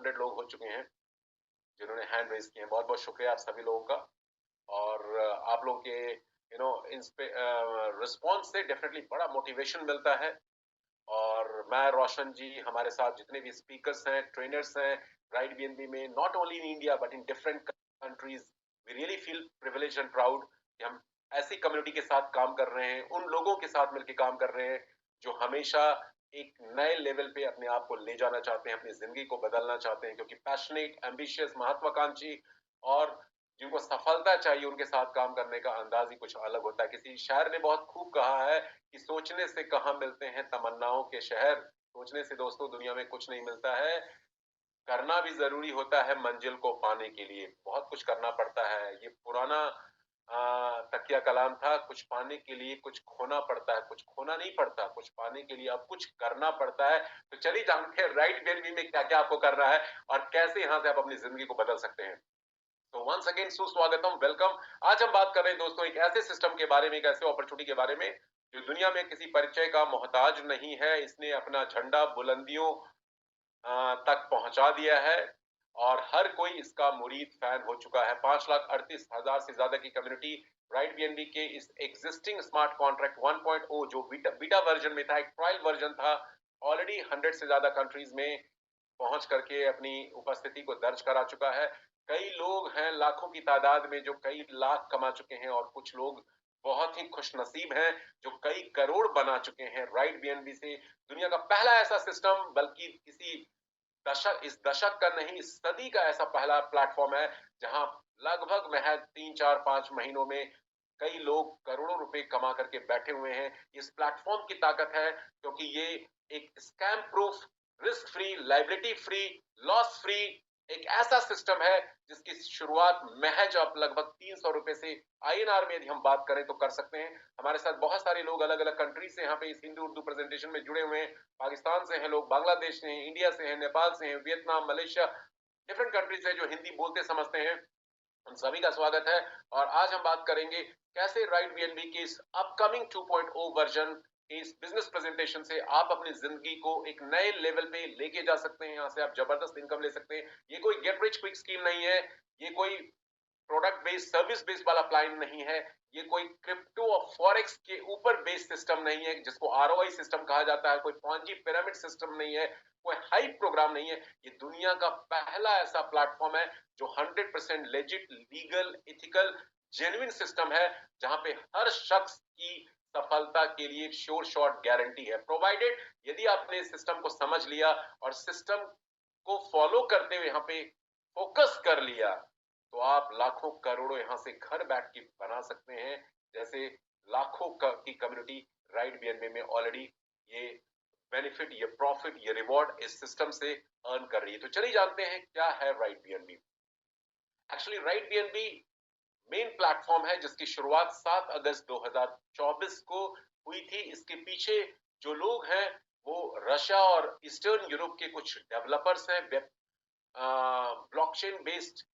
100 लोग हो चुके हैं जिन्होंने हैंड रेज किए हैं। बहुत बहुत शुक्रिया आप सभी लोगों का। और आप लोगों के रिस्पॉन्स से डेफिनेटली बड़ा मोटिवेशन मिलता है। और मैं, रोशन जी, हमारे साथ जितने भी स्पीकर्स हैं, ट्रेनर्स हैं राइट बीएनबी में, not only in India but in different countries, we really feel privilege and proud कि हम ऐसी कम्युनिटी के साथ काम कर रहे हैं, उन लोगों के साथ मिलकर काम कर रहे हैं जो हमेशा एक नए लेवल पे अपने आप को ले जाना चाहते हैं, अपनी जिंदगी को बदलना चाहते हैं, क्योंकि पैशनेट, एम्बिशियस, महत्वाकांक्षी और जिनको सफलता चाहिए उनके साथ काम करने का अंदाज ही कुछ अलग होता है। किसी शायर ने बहुत खूब कहा है कि सोचने से कहाँ मिलते हैं तमन्नाओं के शहर। सोचने से दोस्तों दुनिया में कुछ नहीं मिलता है, करना भी जरूरी होता है मंजिल को पाने के लिए। बहुत कुछ करना पड़ता है। ये पुराना तकिया कलाम था, कुछ पाने के लिए कुछ खोना पड़ता है, कुछ खोना नहीं पड़ता, कुछ पाने के लिए अब कुछ करना पड़ता है। तो चलिए जानते हैं राइट बीएनबी में क्या क्या आपको करना है और कैसे यहाँ से आप अपनी जिंदगी को बदल सकते हैं। तो वंस अगेन सुस्वागतम, वेलकम। आज हम बात कर रहे हैं दोस्तों एक ऐसे सिस्टम के बारे में, एक ऐसे अपॉर्चुनिटी के बारे में जो दुनिया में किसी परिचय का मोहताज नहीं है। इसने अपना झंडा बुलंदियों तक पहुंचा दिया है और हर कोई इसका मुरीद फैन हो चुका है। 5,38,000 से ज्यादा की कम्युनिटी राइट बीएनबी के इस एग्जिस्टिंग स्मार्ट कॉन्ट्रैक्ट 1.0 जो बीटा वर्जन में था, एक ट्रायल वर्जन था, ऑलरेडी 100 से ज्यादा कंट्रीज में पहुंच करके अपनी उपस्थिति को दर्ज करा चुका है। कई लोग हैं लाखों की तादाद में जो कई लाख कमा चुके हैं और कुछ लोग बहुत ही खुशनसीब हैं जो कई करोड़ बना चुके हैं राइट बीएनबी से। दुनिया का पहला ऐसा सिस्टम, बल्कि किसी दशक, इस दशक का नहीं, इस सदी का ऐसा पहला प्लेटफॉर्म है जहां लगभग महज 3-4-5 महीनों में कई लोग करोड़ों रुपए कमा करके बैठे हुए हैं। इस प्लेटफॉर्म की ताकत है क्योंकि ये एक scam proof, risk free, liability free, loss free एक ऐसा सिस्टम है जिसकी शुरुआत महज आप लगभग 300 रुपए से आईएनआर में यदि हम बात करें तो कर सकते हैं। हमारे साथ बहुत सारे लोग अलग अलग कंट्री से यहाँ पे इस हिंदी उर्दू प्रेजेंटेशन में जुड़े हुए हैं। पाकिस्तान से हैं लोग, बांग्लादेश से हैं, इंडिया से हैं, नेपाल से हैं, वियतनाम, मलेशिया, डिफरेंट कंट्रीज है जो हिंदी बोलते समझते हैं। उन सभी का स्वागत है। और आज हम बात करेंगे कैसे राइट बीएनबी के इस अपकमिंग 2.0 वर्जन इस बिजनेस प्रेजेंटेशन से आप अपनी जिंदगी को एक नए लेवल पे लेके जा सकते हैं। यहाँ से आप जबरदस्त इनकम ले सकते हैं। ये कोई गेट रिच क्विक स्कीम नहीं है, ये कोई प्रोडक्ट बेस्ड, सर्विस बेस्ड वाला प्लान नहीं है, ये कोई क्रिप्टो और फॉरेक्स के ऊपर बेस्ड सिस्टम नहीं है जिसको आरओआई सिस्टम कहा जाता है, कोई पॉन्जी पिरामिड सिस्टम नहीं है, कोई हाइप प्रोग्राम नहीं है। ये दुनिया का पहला ऐसा प्लेटफॉर्म है जो 100% legit, legal, ethical, genuine system है जहां पे हर शख्स की सफलता के लिए श्योर शॉर्ट गारंटी है, प्रोवाइडेड यदि आपने सिस्टम को समझ लिया और सिस्टम को फॉलो करते हुए यहाँ पे फोकस कर लिया तो आप लाखों करोड़ों यहाँ से घर बैठ के बना सकते हैं। जैसे लाखों की कम्युनिटी राइट बीएनबी में ऑलरेडी ये बेनिफिट, ये प्रॉफिट, ये रिवॉर्ड इस सिस्टम से अर्न कर रही है। तो चलिए जानते हैं क्या है right BNB. Actually right BNB main platform है जिसकी शुरुआत 7 अगस्त 2024 को हुई थी। इसके पीछे जो लोग हैं वो रशिया और ईस्टर्न यूरोप के कुछ डेवलपर्स हैं, वेब ब्लॉकचेन बेस्ड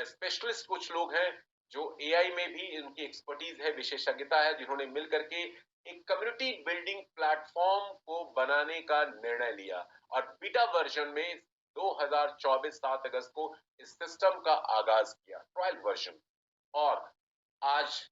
स्पेशलिस्ट कुछ लोग हैं जो एआई में भी इनकी एक्सपर्टीज है, विशेषज्ञता है, जिन्होंने मिलकर के एक कम्युनिटी बिल्डिंग प्लेटफॉर्म को बनाने का निर्णय लिया और बीटा वर्जन में 2024 7 अगस्त को इस सिस्टम का आगाज किया, ट्रायल वर्जन। और आज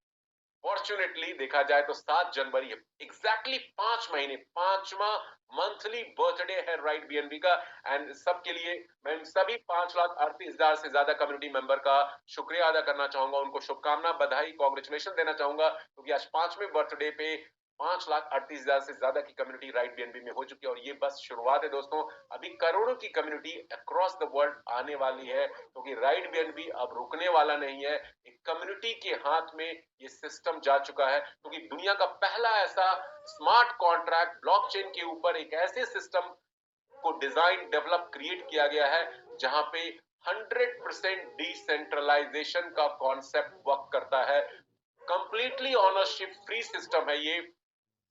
फॉर्चुनेटली देखा जाए तो 7 जनवरी एग्जैक्टली 5 महीने, 5वां मंथली बर्थडे है राइट बीएनबी का। एंड सबके लिए मैं सभी 5,38,000 से ज्यादा कम्युनिटी मेंबर का शुक्रिया अदा करना चाहूंगा, उनको शुभकामना, बधाई, कांग्रेचुलेशन देना चाहूंगा क्योंकि आज 5वें बर्थडे पे 5,38,000 से ज्यादा की कम्युनिटी राइट बीएनबी में हो चुकी है। और ये बस शुरुआत है दोस्तों, अभी करोड़ों की कम्युनिटी अक्रॉस द वर्ल्ड आने वाली है क्योंकि राइट बीएनबी अब रुकने वाला नहीं है। एक कम्युनिटी के हाथ में ये सिस्टम जा चुका है क्योंकि दुनिया का पहला ऐसा स्मार्ट कॉन्ट्रैक्ट ब्लॉकचेन के ऊपर एक ऐसे सिस्टम को डिजाइन, डेवलप, क्रिएट किया गया है जहां पे 100% डिसेंट्रलाइजेशन का कॉन्सेप्ट वर्क करता है। कंप्लीटली ऑनरशिप फ्री सिस्टम है ये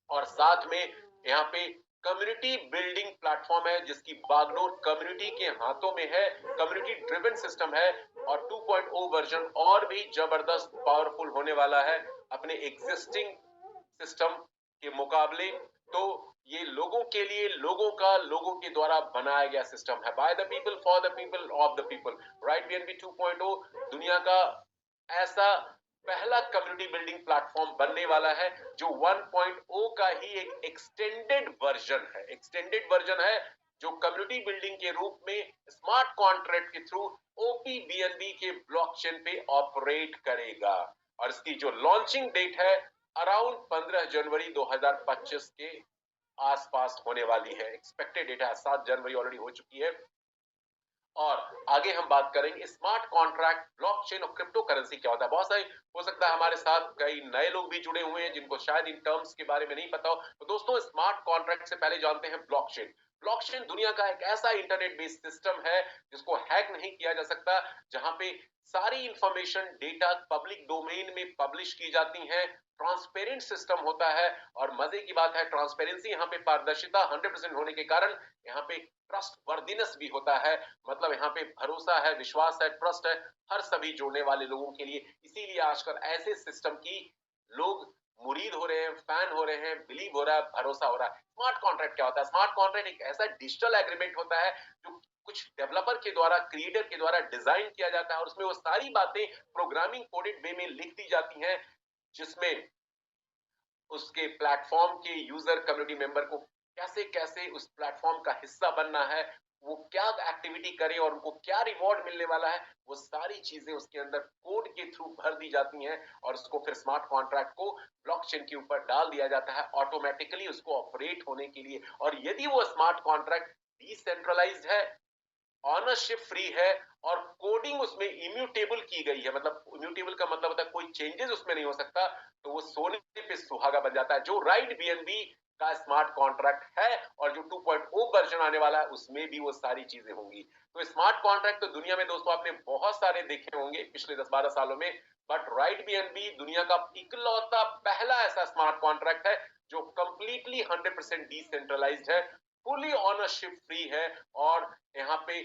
और साथ में यहाँ पे कम्युनिटी बिल्डिंग प्लेटफॉर्म है जिसकी बागडोर कम्युनिटी के हाथों में है, कम्युनिटी ड्रिवन सिस्टम है। और 2.0 वर्जन और भी जबरदस्त पावरफुल होने वाला है अपने एग्जिस्टिंग सिस्टम के मुकाबले। तो ये लोगों के लिए, लोगों का, लोगों के द्वारा बनाया गया सिस्टम है। By the people, for the people, of the people. Right BNB 2.0 दुनिया का ऐसा पहला कम्युनिटी बिल्डिंग प्लेटफॉर्म बनने वाला है जो 1.0 का ही एक एक्सटेंडेड वर्जन है। एक्सटेंडेड वर्जन है जो कम्युनिटी बिल्डिंग के रूप में स्मार्ट कॉन्ट्रैक्ट के थ्रू ओपीबीएनबी के ब्लॉकचेन पे ऑपरेट करेगा। और इसकी जो लॉन्चिंग डेट है अराउंड 15 जनवरी 2025 के आसपास होने वाली है। एक्सपेक्टेड डेट है 7 जनवरी ऑलरेडी हो चुकी है। और आगे हम बात करेंगे स्मार्ट कॉन्ट्रैक्ट, ब्लॉकचेन और क्रिप्टो करेंसी क्या होता है। बहुत सारे हो सकता है हमारे साथ कई नए लोग भी जुड़े हुए हैं जिनको शायद इन टर्म्स के बारे में नहीं पता हो। तो दोस्तों, स्मार्ट कॉन्ट्रैक्ट से पहले जानते हैं ब्लॉकचेन। ब्लॉकचेन दुनिया का एक ऐसा इंटरनेट बेस्ड सिस्टम है जिसको हैक नहीं किया जा सकता, जहां पे सारी इंफॉर्मेशन, डेटा पब्लिक डोमेन में पब्लिश की जाती है। ट्रांसपेरेंट सिस्टम होता है और मजे की बात है ट्रांसपेरेंसी, यहाँ पे पारदर्शिता 100% होने के कारण यहाँ पे ट्रस्ट वर्दीनेस भी होता है। मतलब यहाँ पे भरोसा है, विश्वास है, ट्रस्ट है हर सभी जोड़ने वाले लोगों के लिए। इसीलिए आजकल ऐसे सिस्टम की लोग मुरीद हो रहे हैं, फैन हो रहे हैं, बिलीव हो रहा है, भरोसा हो रहा है। स्मार्ट कॉन्ट्रैक्ट क्या होता है? स्मार्ट कॉन्ट्रैक्ट एक ऐसा डिजिटल एग्रीमेंट होता है जो कुछ डेवलपर के द्वारा, क्रिएटर के द्वारा डिजाइन किया जाता है और उसमें वो सारी बातें प्रोग्रामिंग कोडेड वे में लिख दी जाती हैं, जिसमें उसके प्लेटफॉर्म के यूजर, कम्युनिटी मेंबर को कैसे कैसे उस प्लेटफॉर्म का हिस्सा बनना है, वो क्या एक्टिविटी करे और उनको क्या रिवॉर्ड मिलने वाला है, वो सारी चीजें उसके अंदर कोड के थ्रू भर दी जाती हैं और उसको फिर स्मार्ट कॉन्ट्रैक्ट को ब्लॉकचेन के ऊपर डाल दिया जाता है ऑटोमेटिकली उसको ऑपरेट होने के लिए। और यदि वो स्मार्ट कॉन्ट्रैक्ट डिसेंट्रलाइज्ड है, ऑनरशिप फ्री है और कोडिंग उसमें इम्यूटेबल की गई है, मतलब इम्यूटेबल का मतलब होता है कोई चेंजेस उसमें नहीं हो सकता, तो वो सोने पे सुहागा बन जाता है, जो राइट बीएनबी का स्मार्ट कॉन्ट्रैक्ट है। और जो 2.0 वर्जन आने वाला है उसमें भी वो सारी चीजें होंगी। तो स्मार्ट कॉन्ट्रैक्ट तो दुनिया में दोस्तों आपने बहुत सारे देखे होंगे पिछले 10-12 सालों में, बट राइट बीएनबी दुनिया का इकलौता पहला ऐसा स्मार्ट कॉन्ट्रैक्ट है जो कंप्लीटली 100% डिसेंट्रलाइज्ड है, फुली ऑनरशिप फ्री है। और यहाँ पे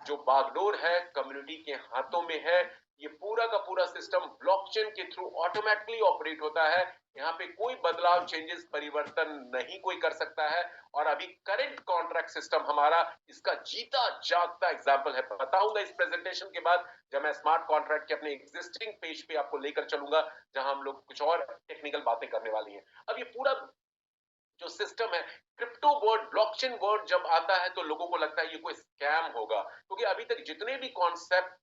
जो बागडोर है कम्युनिटी के हाथों में है। ये पूरा का पूरा सिस्टम ब्लॉकचेन के थ्रू ऑटोमेटिकली ऑपरेट होता है। यहाँ पे कोई बदलाव, चेंजेस, परिवर्तन नहीं कोई कर सकता है। और अभी करंट कॉन्ट्रैक्ट सिस्टम हमारा इसका जीता जागता एग्जांपल है। बताऊंगा इस प्रेजेंटेशन के बाद, जब मैं स्मार्ट कॉन्ट्रैक्ट के अपने एग्जिस्टिंग पेज पे आपको लेकर चलूंगा, जहां हम लोग कुछ और टेक्निकल बातें करने वाली हैं। अब ये पूरा जो सिस्टम है, क्रिप्टो वर्ड, ब्लॉकचेन वर्ड जब आता है तो लोगों को लगता है ये कोई स्कैम होगा, क्योंकि अभी तक जितने भी कॉन्सेप्ट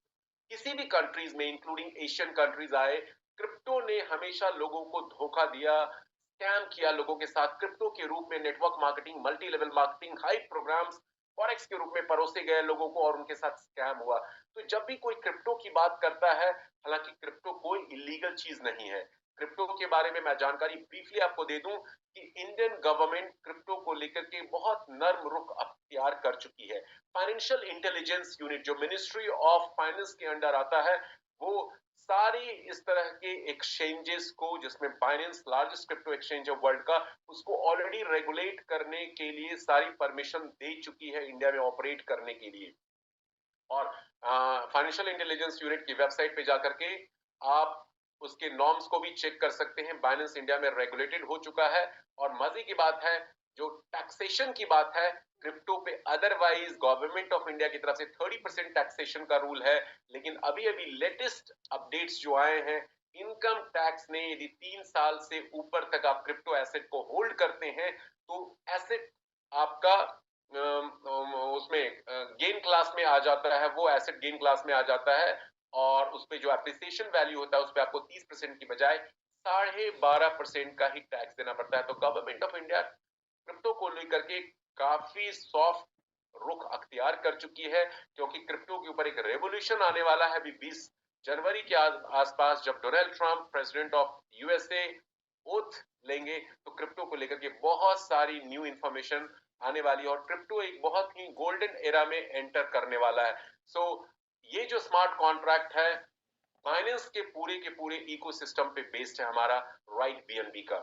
किसी भी कंट्रीज में इंक्लूडिंग एशियन कंट्रीज आए, क्रिप्टो ने हमेशा लोगों को धोखा दिया, स्कैम किया लोगों के साथ। क्रिप्टो के रूप में network marketing, multi level marketing, high programs forex के रूप में परोसे गए लोगों को और उनके साथ स्कैम हुआ। तो जब भी कोई क्रिप्टो की बात करता है, हालांकि क्रिप्टो कोई इलीगल चीज नहीं है। क्रिप्टो के बारे में मैं जानकारी ब्रीफली आपको दे दूं कि इंडियन गवर्नमेंट क्रिप्टो को लेकर के बहुत नर्म रुख अख्तियार कर चुकी है। फाइनेंशियल इंटेलिजेंस यूनिट जो मिनिस्ट्री ऑफ फाइनेंस के अंडर आता है, वो सारी इस तरह के एक्सचेंजेस को, जिसमें बाइनेंस लार्जेस्ट क्रिप्टो एक्सचेंज है वर्ल्ड का, उसको ऑलरेडी रेगुलेट करने के लिए सारी परमिशन दे चुकी है इंडिया में ऑपरेट करने के लिए। और फाइनेंशियल इंटेलिजेंस यूनिट की वेबसाइट पे जाकर के आप उसके नॉर्म्स को भी चेक कर सकते हैं। बाइनेंस इंडिया में रेगुलेटेड हो चुका है। और मजे की बात है, जो टैक्सेशन की बात है क्रिप्टो पे, अदरवाइज गवर्नमेंट ऑफ इंडिया की तरफ से 30% टैक्सेशन का रूल है, लेकिन अभी अभी लेटेस्ट अपडेट्स जो आए हैं, इनकम टैक्स ने यदि 3 साल से ऊपर तक आप क्रिप्टो एसेट को होल्ड करते हैं तो एसेट आपका उसमें गेन क्लास में आ जाता है, वो एसेट गेन क्लास में आ जाता है। और उस पे जो एप्रिसिएशन वैल्यू होता है उस पे आपको 30% की बजाय 12.5% का ही टैक्स देना पड़ता है। तो गवर्नमेंट ऑफ इंडिया क्रिप्टो को लेकर के काफी सॉफ्ट रुख अख्तियार कर चुकी है, क्योंकि क्रिप्टो के ऊपर एक रेवोल्यूशन आने वाला है अभी 20 जनवरी के आसपास, जब Donald Trump president of USA oath लेंगे, तो क्रिप्टो को लेकर के बहुत सारी न्यू इंफॉर्मेशन आने वाली है और क्रिप्टो एक बहुत ही गोल्डन एरा में एंटर करने वाला है। सो ये जो स्मार्ट कॉन्ट्रैक्ट है, बाइनेंस के पूरे इकोसिस्टम पे बेस्ड है हमारा राइट बीएनबी का।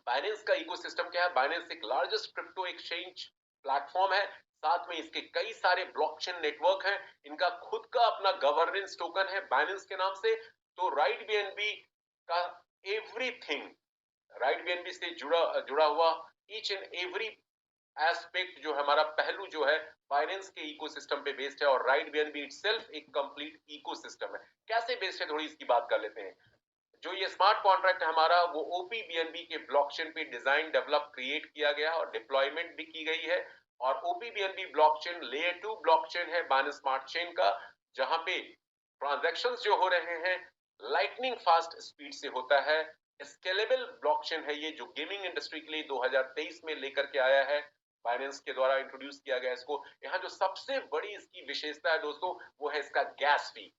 बाइनेंस का इकोसिस्टम क्या है? बाइनेंस एक लार्जेस्ट क्रिप्टो एक्सचेंज प्लेटफॉर्म है, साथ में इसके कई सारे ब्लॉकचेन नेटवर्क हैं, इनका खुद का अपना गवर्नेंस टोकन है बाइनेंस के नाम से। तो राइट बीएनबी का एवरीथिंग, राइट बीएनबी से जुड़ा हुआ ईच एंड एवरी एस्पेक्ट जो हमारा पहलू जो है फाइनेंस के इकोसिस्टम पे बेस्ड है, और राइड बीएनबी इटसेल्फ एक कंप्लीट इकोसिस्टम है। कैसे बेस्ड है थोड़ी इसकी बात कर लेते हैं। जो ये स्मार्ट कॉन्ट्रैक्ट है हमारा, वो ओपीबीएनबी के ब्लॉकचेन पे डिजाइन, डेवलप, क्रिएट किया गया और डिप्लॉयमेंट भी की गई है। और ओपीबीएनबी ब्लॉकचेन लेयर 2 ब्लॉकचेन है बाइनेंस स्मार्ट चेन का, जहां पे ट्रांजैक्शंस जो हो रहे हैं लाइटनिंग फास्ट स्पीड से होता है। स्केलेबल ब्लॉकचेन है ये, जो गेमिंग इंडस्ट्री के लिए 2023 में लेकर के आया है, बाइनेंस के द्वारा इंट्रोड्यूस किया गया इसको। यहाँ जो सबसे बड़ी इसकी विशेषता है दोस्तों, वो है इसका गैस फी।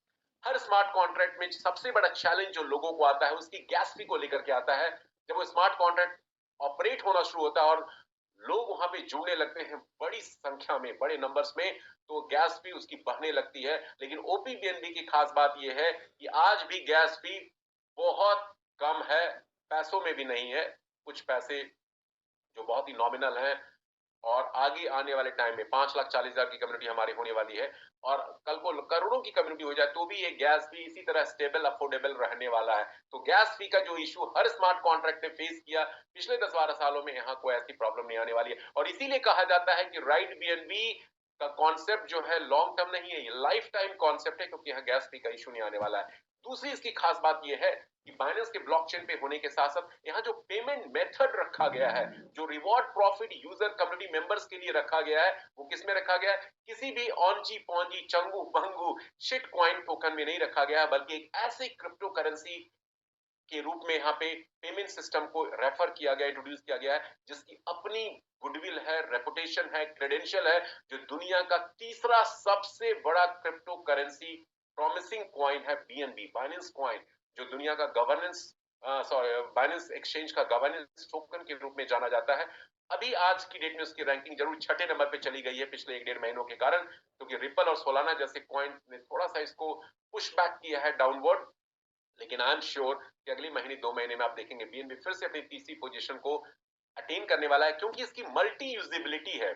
हर स्मार्ट कॉन्ट्रैक्ट में सबसे बड़ा चैलेंज जो लोगों को आता है उसकी गैस फी को लेकर के आता है। जब वो स्मार्ट कॉन्ट्रैक्ट ऑपरेट होना शुरू होता है और लोग वहां पे जुड़ने लगते हैं बड़ी संख्या में, बड़े नंबर्स में, तो गैस फी उसकी बढ़ने लगती है। लेकिन ओपीबीएनबी की खास बात यह है कि आज भी गैस फी बहुत कम है, पैसों में भी नहीं है, कुछ पैसे जो बहुत ही नॉमिनल है। और आगे आने वाले टाइम में 5,40,000 की कम्युनिटी हमारी होने वाली है, और कल को करोड़ों की कम्युनिटी हो जाए तो भी ये गैस फी इसी तरह स्टेबल, अफोर्डेबल रहने वाला है। तो गैस फी का जो इशू हर स्मार्ट कॉन्ट्रैक्ट ने फेस किया पिछले 10-12 सालों में, यहाँ कोई ऐसी प्रॉब्लम नहीं आने वाली है। और इसीलिए कहा जाता है कि राइट बीएनबी का कॉन्सेप्ट जो है लॉन्ग टर्म नहीं है, ये लाइफ टाइम कॉन्सेप्ट है, क्योंकि यहाँ गैस फी का इशू नहीं आने वाला है। दूसरी इसकी खास बात यह है कि बाइनेंस के ब्लॉकचेन पे होने के साथ साथ यहाँ जो पेमेंट मेथड रखा गया है, जो reward profit user community members के लिए रखा गया है, वो किस में रखा गया है? किसी भी ऑनजी Ponzi Changu बंगू shit coin token में नहीं रखा गया है, बल्कि एक ऐसे क्रिप्टो करेंसी के रूप में यहाँ पे पेमेंट सिस्टम को रेफर किया गया, इंट्रोड्यूस किया गया है, जिसकी अपनी गुडविल है, रेपुटेशन है, क्रेडेंशियल है, जो दुनिया का तीसरा सबसे बड़ा क्रिप्टो करेंसी प्रॉमिसिंग कॉइन है बीएनबी, बाइनेंस कॉइन, जो दुनिया का गवर्नेंस बाइनेंस एक्सचेंज का गवर्नेंस टोकन के रूप में जाना जाता है। अभी आज की डेट में उसकी रैंकिंग जरूर छठे नंबर पे चली गई है पिछले 1-1.5 महीनों के कारण, क्योंकि रिपल और सोलाना जैसे कॉइन ने थोड़ा सा इसको पुश बैक किया है डाउनवर्ड। लेकिन आई एम श्योर कि अगले महीने 2 महीने में आप देखेंगे बीएनबी फिर से अपनी तीसरी पोजीशन को अटेन करने वाला है, क्योंकि इसकी मल्टी यूजेबिलिटी है।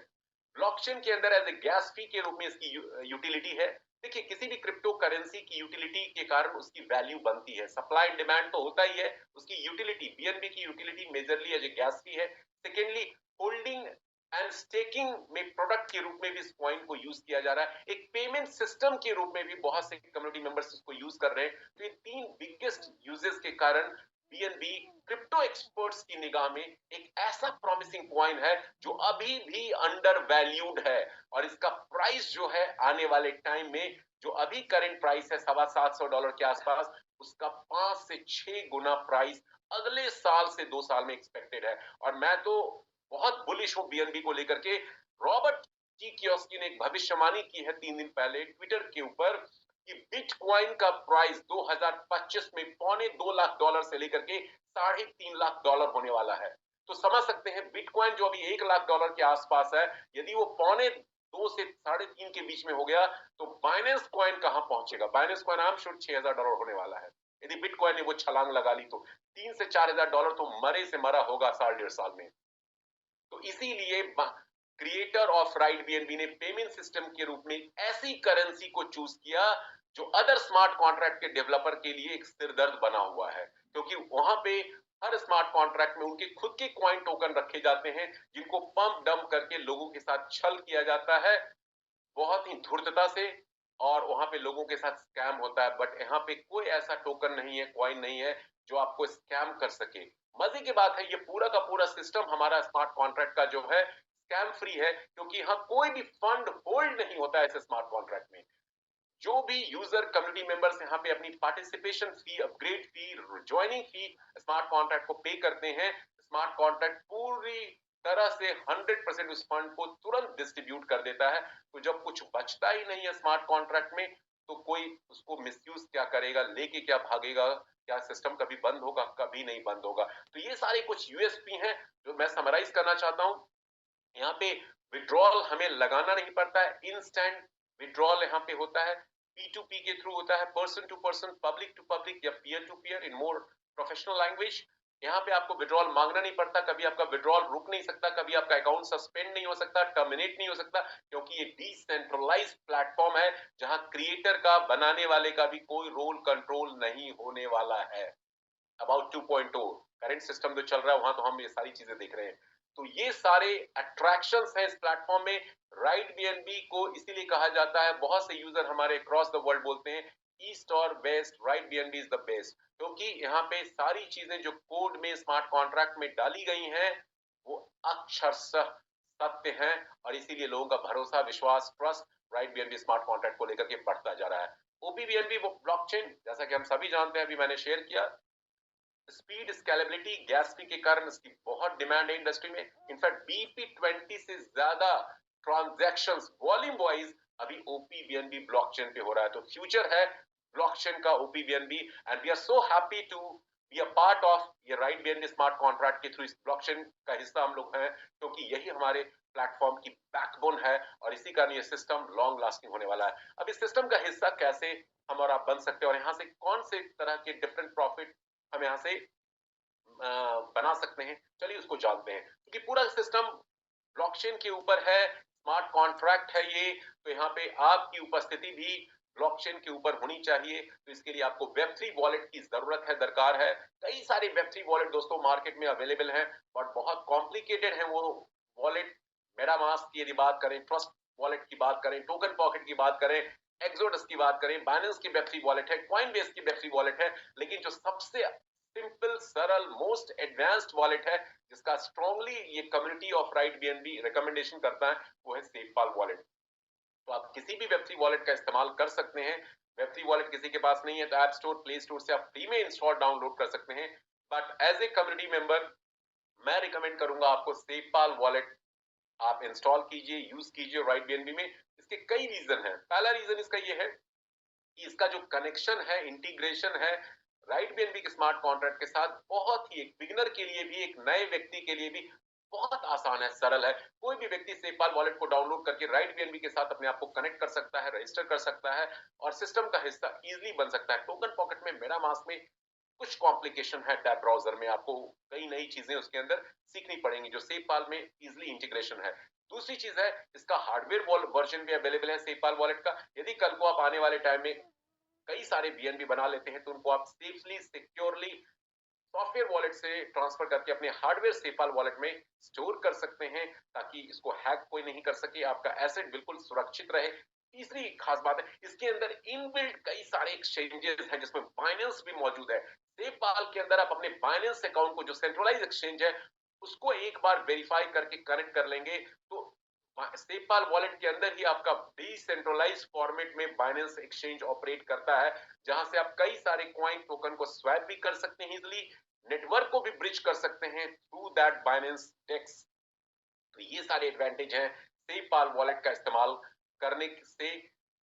ब्लॉकचेन के अंदर एज ए गैस फी के रूप में इसकी यूटिलिटी है। देखिए, किसी भी क्रिप्टो करेंसी की यूटिलिटी के कारण उसकी वैल्यू बनती है, सप्लाई एंड डिमांड तो होता ही है, उसकी यूटिलिटी, बीएनबी की utility majorly as a gas fee है। सेकेंडली, होल्डिंग एंड स्टेकिंग में प्रोडक्ट के रूप में भी इस कॉइन को यूज किया जा रहा है, एक पेमेंट सिस्टम के रूप में भी बहुत से कम्युनिटी मेंबर्स इसको यूज कर रहे हैं। तो ये तीन बिगेस्ट यूजेस के कारण बीएनबी क्रिप्टो एक्सपर्ट्स की निगाह में एक ऐसा प्रॉमिसिंग कॉइन है जो अभी भी अंडर वैल्यूड है, और इसका प्राइस जो है आने वाले टाइम में, जो अभी करंट प्राइस है $750 के आसपास, उसका 5 से 6 गुना प्राइस अगले साल से 2 साल में एक्सपेक्टेड है। और मैं तो बहुत बुलिश हूं बीएनबी को लेकर के। रॉबर्ट जी कियोस्की ने एक भविष्यवाणी की है 3 दिन पहले ट्विटर के ऊपर कि बिटकॉइन का प्राइस 2025 में $2.25 लाख से लेकर के $3.5 लाख होने वाला है। तो समझ सकते हैं बिटकॉइन जो अभी $1 लाख के आसपास है, यदि वो $2.25 से 3.5 के बीच में हो गया तो बाइनेंस कॉइन कहां पहुंचेगा? बाइनेंस कॉइन आम श्योर $6,000 होने वाला है। यदि बिटकॉइन ने वो छलांग लगा ली तो $3,000 से $4,000 तो मरे से मरा होगा साल 1.5 साल में। तो इसीलिए क्रिएटर ऑफ राइट बीएनबी ने पेमेंट सिस्टम के रूप में ऐसी करेंसी को चूज किया जो अदर स्मार्ट कॉन्ट्रैक्ट के डेवलपर के लिए एक सिरदर्द बना हुआ है, क्योंकि वहां पे हर स्मार्ट कॉन्ट्रैक्ट में उनके खुद के कॉइन टोकन रखे जाते हैं, जिनको पंप डंप करके लोगों के साथ छल किया जाता है बहुत ही धूर्तता से, और वहां पे लोगों के साथ स्कैम होता है। बट यहाँ पे कोई ऐसा टोकन नहीं है, कॉइन नहीं है जो आपको स्कैम कर सके। मजे की बात है, ये पूरा का पूरा सिस्टम हमारा स्मार्ट कॉन्ट्रैक्ट का जो है स्कैम फ्री है, क्योंकि यहाँ कोई भी फंड होल्ड नहीं होता है ऐसे स्मार्ट कॉन्ट्रैक्ट में। जो भी यूजर कम्युनिटी मेंबर्स यहाँ पे अपनी पार्टिसिपेशन फी, अपग्रेड फी, ज्वाइनिंग फी स्मार्ट कॉन्ट्रैक्ट को पे करते हैं, स्मार्ट कॉन्ट्रैक्ट पूरी तरह से 100% उस फंड को तुरंत डिस्ट्रीब्यूट कर देता है। तो जब कुछ बचता ही नहीं है स्मार्ट कॉन्ट्रैक्ट में, तो कोई उसको मिसयूज क्या करेगा, लेके क्या भागेगा? क्या सिस्टम कभी बंद होगा? कभी नहीं बंद होगा। तो ये सारे कुछ यूएसपी हैं जो मैं समराइज करना चाहता हूं। यहाँ पे विड्रॉल हमें लगाना नहीं पड़ता है, इंस्टेंट विड्रॉल यहाँ पे होता है, P2P के थ्रू होता है, person to person, public to public या peer to peer in more professional language. यहाँ पे आपको विड्रॉल मांगना नहीं पड़ता, कभी आपका विड्रॉल रुक नहीं सकता, कभी आपका अकाउंट सस्पेंड नहीं हो सकता, टर्मिनेट नहीं हो सकता, क्योंकि ये डिसेंट्रलाइज्ड प्लेटफॉर्म है जहां क्रिएटर का, बनाने वाले का भी कोई रोल कंट्रोल नहीं होने वाला है। अबाउट 2.0 करंट सिस्टम जो चल रहा है वहां तो हम ये सारी चीजें देख रहे हैं। तो ये सारे अट्रैक्शंस हैं इस प्लेटफॉर्म में। राइट बीएनबी को इसीलिए कहा जाता है, बहुत से यूजर हमारे अक्रॉस द वर्ल्ड बोलते हैं ईस्ट और west, Right BNB is the best, क्योंकि यहाँ पे सारी चीजें जो कोड में स्मार्ट कॉन्ट्रैक्ट में डाली गई हैं वो अक्षरशः सत्य हैं, और इसीलिए लोगों का भरोसा, विश्वास, trust right BNB smart contract को लेकर के बढ़ता जा रहा है। ओपीबीएनबी वो ब्लॉकचेन, जैसा कि हम सभी जानते हैं, अभी मैंने शेयर किया, स्पीड, स्केलेबिलिटी, गैस फी के कारण इसकी बहुत डिमांड है इंडस्ट्री में। इनफैक्ट BP20 से ज्यादा ट्रांजैक्शंस वॉल्यूम वाइज अभी ओपीबीएनबी ब्लॉकचेन पे हो रहा है। तो फ्यूचर है ब्लॉकचेन का opBNB, and we are so happy to be a part of ये राइट बीएनबी स्मार्ट कॉन्ट्रैक्ट के थ्रू। इस ब्लॉकचेन का हिस्सा हम लोग हैं, क्योंकि यही हमारे प्लेटफॉर्म की बैकबोन है, और इसी कारण ये सिस्टम लॉन्ग लास्टिंग होने वाला है। अब इस सिस्टम का हिस्सा कैसे हम और आप बन सकते हैं, और यहाँ से कौन से तरह के डिफरेंट प्रॉफिट हम यहाँ से बना सकते हैं, चलिए उसको जानते हैं। क्योंकि पूरा सिस्टम ब्लॉकचेन के ऊपर है, स्मार्ट कॉन्ट्रैक्ट है ये, तो यहाँ पे आपकी उपस्थिति भी ब्लॉकचेन के ऊपर होनी चाहिए। तो इसके लिए आपको वेब3 वॉलेट की जरूरत है, दरकार है। कई सारे वेब3 वॉलेट दोस्तों मार्केट में अवेलेबल हैं, बट बहुत कॉम्प्लिकेटेड है वो वॉलेट। मेटामास्क की यदि बात करें, ट्रस्ट वॉलेट की बात करें, टोकन पॉकेट की बात करें, एक्सोडस की बात करें, बाइनेंस की वेब3 वॉलेट है, कॉइनबेस की वेब3 वॉलेट है, लेकिन जो सबसे सिंपल, सरल, मोस्ट एडवांस्ड वॉलेट है, जिसका स्ट्रांगली ये community of right BNB recommendation करता है, वो है सेफपाल वॉलेट। तो आप किसी भी वेब3 वॉलेट का इस्तेमाल कर सकते हैं। वेब3 वॉलेट किसी के पास नहीं है तो ऐप स्टोर, प्ले स्टोर से आप फ्री में इंस्टॉल, डाउनलोड कर सकते हैं। But as a community member मैं रिकमेंड करूंगा आपको सेफपाल वॉलेट आप इंस्टॉल कीजिए, यूज कीजिए राइट बीएनबी में। इसके कई रीजन है। पहला रीजन इसका ये है कि इसका जो कनेक्शन है, इंटीग्रेशन है राइट बीएनबी के स्मार्ट कॉन्ट्रैक्ट के साथ, बहुत ही एक बिगिनर के लिए भी, एक नए व्यक्ति के लिए भी बहुत आसान है, सरल है। कोई भी व्यक्ति सेफपाल वॉलेट को डाउनलोड करके राइट बीएनबी के साथ अपने आप को कनेक्ट कर सकता है, रजिस्टर कर सकता है, और सिस्टम का हिस्सा इजीली बन सकता है। टोकन पॉकेट में, मेटामास्क में कुछ कॉम्प्लिकेशन है, टैब ब्राउजर में आपको कई नई चीजें उसके अंदर सीखनी पड़ेंगी, जो सेफपाल में इजीली इंटीग्रेशन है। दूसरी चीज है, इसका हार्डवेयर वर्जन भी अवेलेबल है सेफपाल वॉलेट का। यदि कल को आप आने वाले टाइम में कई सारे बीएनबी बना लेते हैं, तो उनको आप सेफली, सिक्योरली सॉफ्टवेयर वॉलेट से ट्रांसफर करके अपने हार्डवेयर सेफपाल वॉलेट में स्टोर कर सकते हैं, ताकि इसको हैक कोई नहीं कर सके, आपका एसेट बिल्कुल सुरक्षित रहे। तीसरी खास बात है, इसके अंदर इनबिल्ट कई सारे एक्सचेंजेस हैं, जिसमें बाइनेंस भी मौजूद है। सेफपाल के अंदर आप अपने बाइनेंस अकाउंट को, जो सेंट्रलाइज एक्सचेंज है, उसको एक बार वेरीफाई करके कनेक्ट कर लेंगे, तो सेफपाल वॉलेट के अंदर ही आपका डिसेंट्रलाइज्ड फॉर्मेट में बाइनेंस एक्सचेंज ऑपरेट करता है, जहां से आप कई सारे कॉइन टोकन को स्वैप भी कर सकते हैं इजीली, नेटवर्क को भी ब्रिज कर सकते हैं थ्रू दैट बाइनेंस डेक्स। तो ये सारे एडवांटेज हैं सेफपाल वॉलेट का इस्तेमाल करने से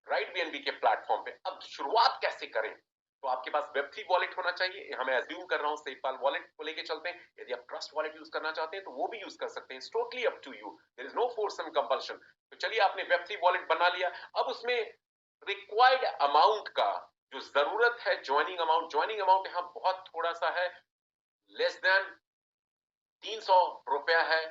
राइट बीएनबी के प्लेटफॉर्म पे। अब शुरुआत कैसे करें, तो आपके पास वेब3 वॉलेट होना चाहिए, यहां मैं अज्यूम कर रहा हूं सेफपाल वॉलेट को लेके चलते हैं। यदि आप ट्रस्ट वॉलेट यूज करना चाहते हैं तो वो भी यूज कर सकते हैं, totally up to you, there is no force and compulsion. तो चलिए, आपने वेब3 वॉलेट बना लिया, अब उसमें रिक्वायर्ड अमाउंट का जो जरूरत है, ज्वाइनिंग अमाउंट यहाँ बहुत थोड़ा सा है, लेस देन 300 रुपया है,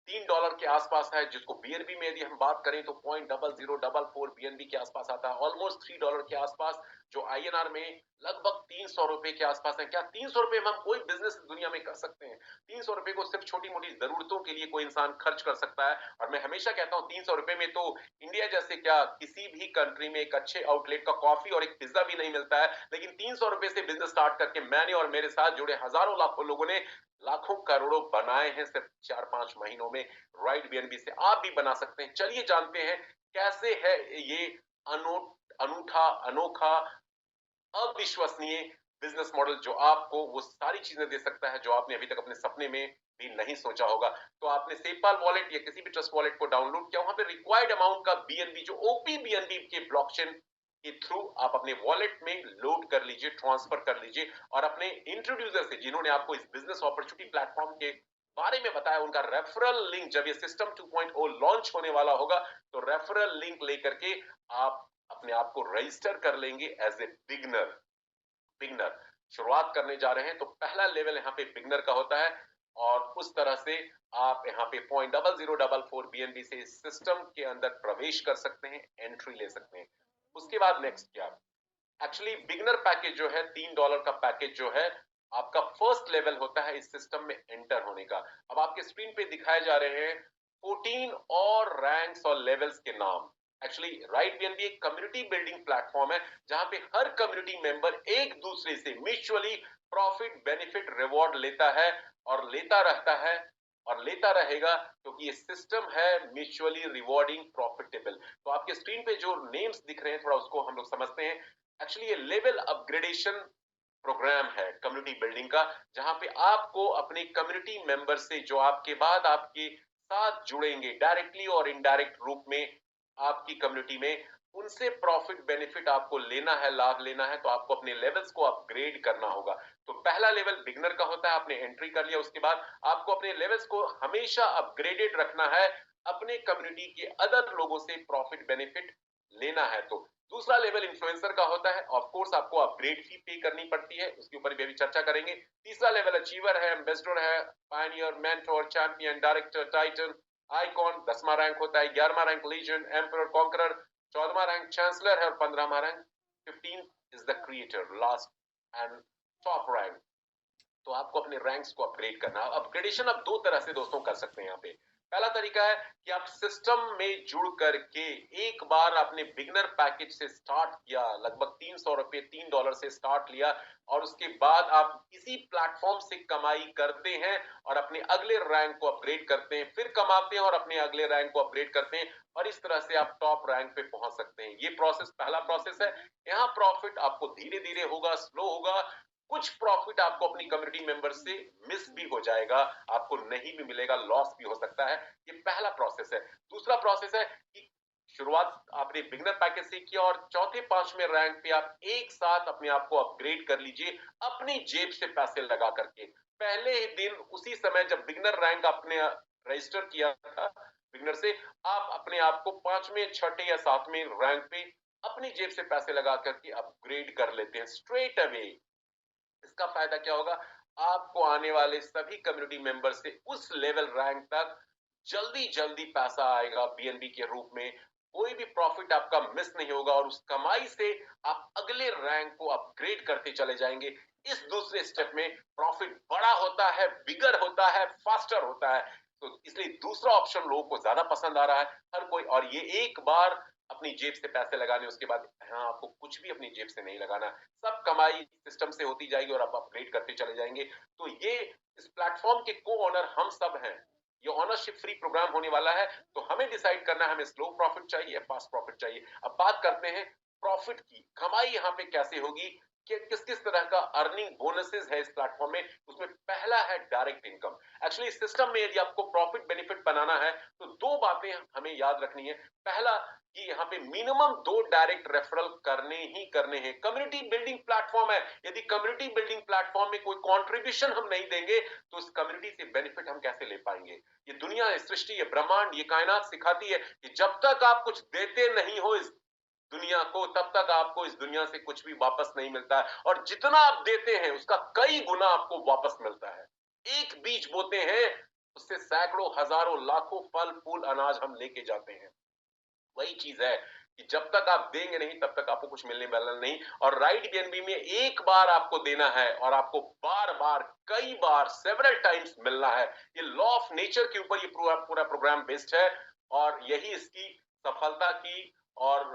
$3 के आसपास है, जिसको बीएनबी में यदि हम बात करें तो 0.0044 बीएनबी के आसपास आता है, ऑलमोस्ट $3 के आसपास, जो आईएनआर में लगभग 300 रुपए के आसपास है। क्या 300 रुपए में हम कोई बिजनेस दुनिया में कर सकते हैं? 300 रुपए को सिर्फ छोटी मोटी जरूरतों के लिए कोई इंसान खर्च कर सकता है, और मैं हमेशा कहता हूं 300 रुपए में तो इंडिया जैसे क्या किसी भी कंट्री में एक अच्छे आउटलेट का कॉफी और एक पिज्जा भी नहीं मिलता है। लेकिन 300 रुपए से बिजनेस स्टार्ट करके मैंने और मेरे साथ जुड़े हजारों लाखों लोगों ने लाखों करोड़ों बनाए हैं सिर्फ 4-5 महीनों में राइट बीएनबी से। आप भी बना सकते हैं। चलिए जानते हैं कैसे है ये अनूठा, अनोखा, अविश्वसनीय बिजनेस मॉडल, जो आपको वो सारी चीजें दे सकता है जो आपने अभी तक अपने सपने में भी नहीं सोचा होगा। तो आपने सेफपाल वॉलेट या किसी भी ट्रस्ट वॉलेट को डाउनलोड किया, वहां पे रिक्वायर्ड अमाउंट का बीएनबी, जो ओपी बीएनबी के ब्लॉकचेन के थ्रू आप अपने वॉलेट में लोड कर लीजिए, ट्रांसफर कर लीजिए, और अपने इंट्रोड्यूसर से, जिन्होंने आपको इस बिजनेस अपॉर्चुनिटी प्लेटफॉर्म के बारे में बताया, उनका रेफरल लिंक, जब ये सिस्टम 2.0 लॉन्च होने वाला होगा, तो रेफरल लिंक लेकर के आप अपने आप को रजिस्टर कर लेंगे एज ए बिगनर शुरुआत करने जा रहे हैं। तो पहला लेवल यहाँ पे बिगनर का होता है, और उस तरह से आप यहाँ पे 0.0044 बीएनबी से इस सिस्टम के अंदर प्रवेश कर सकते हैं, एंट्री ले सकते हैं। उसके बाद नेक्स्ट क्या, एक्चुअली बिगनर पैकेज जो है $3 का पैकेज जो है, आपका फर्स्ट लेवल होता है इस सिस्टम में एंटर होने का। अब आपके स्क्रीन पे दिखाए जा रहे हैं 14 और रैंक्स और लेवल्स के नाम। एक्चुअली राइट बीएनबी एक कम्युनिटी बिल्डिंग प्लेटफॉर्म है जहां पे हर कम्युनिटी मेंबर एक दूसरे से म्यूचुअली प्रॉफिट बेनिफिट रिवॉर्ड लेता है और लेता रहता है और लेता रहेगा, क्योंकि ये सिस्टम है म्यूचुअली रिवॉर्डिंग प्रॉफिटेबल। तो आपके स्क्रीन पे जो नेम्स दिख रहे हैं थोड़ा उसको हम लोग समझते हैं। एक्चुअली ये लेवल अपग्रेडेशन प्रोग्राम है कम्युनिटी बिल्डिंग का, जहां पे आपको अपने कम्युनिटी मेंबर से जो आपके बाद आपके साथ जुड़ेंगे डायरेक्टली और इनडायरेक्ट रूप में आपकी कम्युनिटी में, उनसे प्रॉफिट बेनिफिट आपको लेना है, लाभ लेना है, तो आपको अपने लेवल्स को अपग्रेड करना होगा। तो पहला लेवल बिगनर का होता है, आपने एंट्री कर लिया, उसके बाद आपको अपने लेवल्स को हमेशा अपग्रेडेड रखना है, अपने कम्युनिटी के अदर लोगों से प्रॉफिट बेनिफिट लेना है। तो दूसरा लेवल इन्फ्लुएंसर का होता है, ऑफ कोर्स आपको अपग्रेड फी पे करनी पड़ती है, उसके ऊपर भी अभी चर्चा करेंगे। तीसरा लेवल अचीवर है, एम्बेसडर है, pioneer, mentor, champion, director, titan, icon. 10वां रैंक होता है, 11वां रैंक लीजेंड, एम्परर, कॉन्करर, 14वां रैंक चांसलर है और 15वां rank 15 is the creator, last and top rank. तो आपको अपने रैंक्स को अपग्रेड करना है। अपग्रेडेशन आप दो तरह से दोस्तों कर सकते हैं यहाँ पे। पहला तरीका है कि आप सिस्टम में जुड़ करके एक बार आपने बिगनर पैकेज से स्टार्ट किया, लगभग 300 रुपए, $3 से स्टार्ट लिया, और उसके बाद आप इसी प्लेटफॉर्म से कमाई करते हैं और अपने अगले रैंक को अपग्रेड करते हैं, फिर कमाते हैं और अपने अगले रैंक को अपग्रेड करते हैं, और इस तरह से आप टॉप रैंक पे पहुंच सकते हैं। ये प्रोसेस पहला प्रोसेस है। यहाँ प्रॉफिट आपको धीरे धीरे होगा, स्लो होगा, कुछ प्रॉफिट आपको अपनी कम्युनिटी मेंबर से मिस भी हो जाएगा, आपको नहीं भी मिलेगा, लॉस भी हो सकता है। ये पहला प्रोसेस है। दूसरा प्रोसेस है कि शुरुआत आपने बिगनर पैकेज से किया और चौथे पांचवें रैंक पे आप एक साथ अपने आप को अपग्रेड कर लीजिए अपनी जेब से पैसे लगा करके। पहले ही दिन उसी समय जब बिगनर रैंक आपने रजिस्टर किया था बिगनर से, आप अपने आप को पांचवें, छठे या सातवें रैंक पे अपनी जेब से पैसे लगा करके अपग्रेड कर लेते हैं स्ट्रेट अवे। इसका फायदा क्या होगा? आपको आने वाले सभी कम्युनिटी मेंबर से उस लेवल रैंक तक जल्दी जल्दी पैसा आएगा बीएनबी के रूप में। कोई भी प्रॉफिट आपका मिस नहीं होगा और उस कमाई से आप अगले रैंक को अपग्रेड करते चले जाएंगे। इस दूसरे स्टेप में प्रॉफिट बड़ा होता है, बिगर होता है, फास्टर होता है। तो इसलिए दूसरा ऑप्शन लोगों को ज्यादा पसंद आ रहा है हर कोई। और ये एक बार अपनी जेब से पैसे लगाने, उसके बाद हाँ आपको कुछ भी अपनी जेब से नहीं लगाना, सब कमाई सिस्टम से होती जाएगी और आप अपग्रेड करते चले जाएंगे। तो ये इस प्लेटफॉर्म के को ओनर हम सब हैं। ये ओनरशिप फ्री प्रोग्राम होने वाला है, तो हमें डिसाइड करना है हमें स्लो प्रॉफिट चाहिए, फास्ट प्रॉफिट चाहिए। अब बात करते हैं प्रॉफिट की, कमाई यहाँ पे कैसे होगी, कि किस किस तरह का अर्निंग बोनसेस है इस प्लेटफॉर्म में। उसमें पहला है डायरेक्ट इनकम। एक्चुअली इस सिस्टम में यदि आपको प्रॉफिट बेनिफिट बनाना है तो दो बातें हमें याद रखनी है। पहला कि यहाँ पे मिनिमम 2 डायरेक्ट रेफरल करने ही करने हैं। कम्युनिटी बिल्डिंग प्लेटफॉर्म है, यदि कम्युनिटी बिल्डिंग प्लेटफॉर्म में कोई कंट्रीब्यूशन हम नहीं देंगे तो उस कम्युनिटी से बेनिफिट हम कैसे ले पाएंगे? ये दुनिया, ये सृष्टि, ये ब्रह्मांड, ये कायनात सिखाती है कि जब तक आप कुछ देते नहीं हो इस दुनिया को, तब तक आपको इस दुनिया से कुछ भी वापस नहीं मिलता है। और जितना आप देते हैं उसका कई गुना आपको वापस मिलता है। एक बीज बोते हैं, उससे सैकड़ों, हजारों, लाखों फल फूल अनाज हम लेके जाते हैं। वही चीज है कि जब तक आप देंगे नहीं तब तक आपको कुछ मिलने वाला नहीं। और राइट बीएनबी में एक बार आपको देना है और आपको बार बार, कई बार, सेवरल टाइम्स मिलना है। ये लॉ ऑफ नेचर के ऊपर ये पूरा पूरा प्रोग्राम बेस्ड है और यही इसकी सफलता की और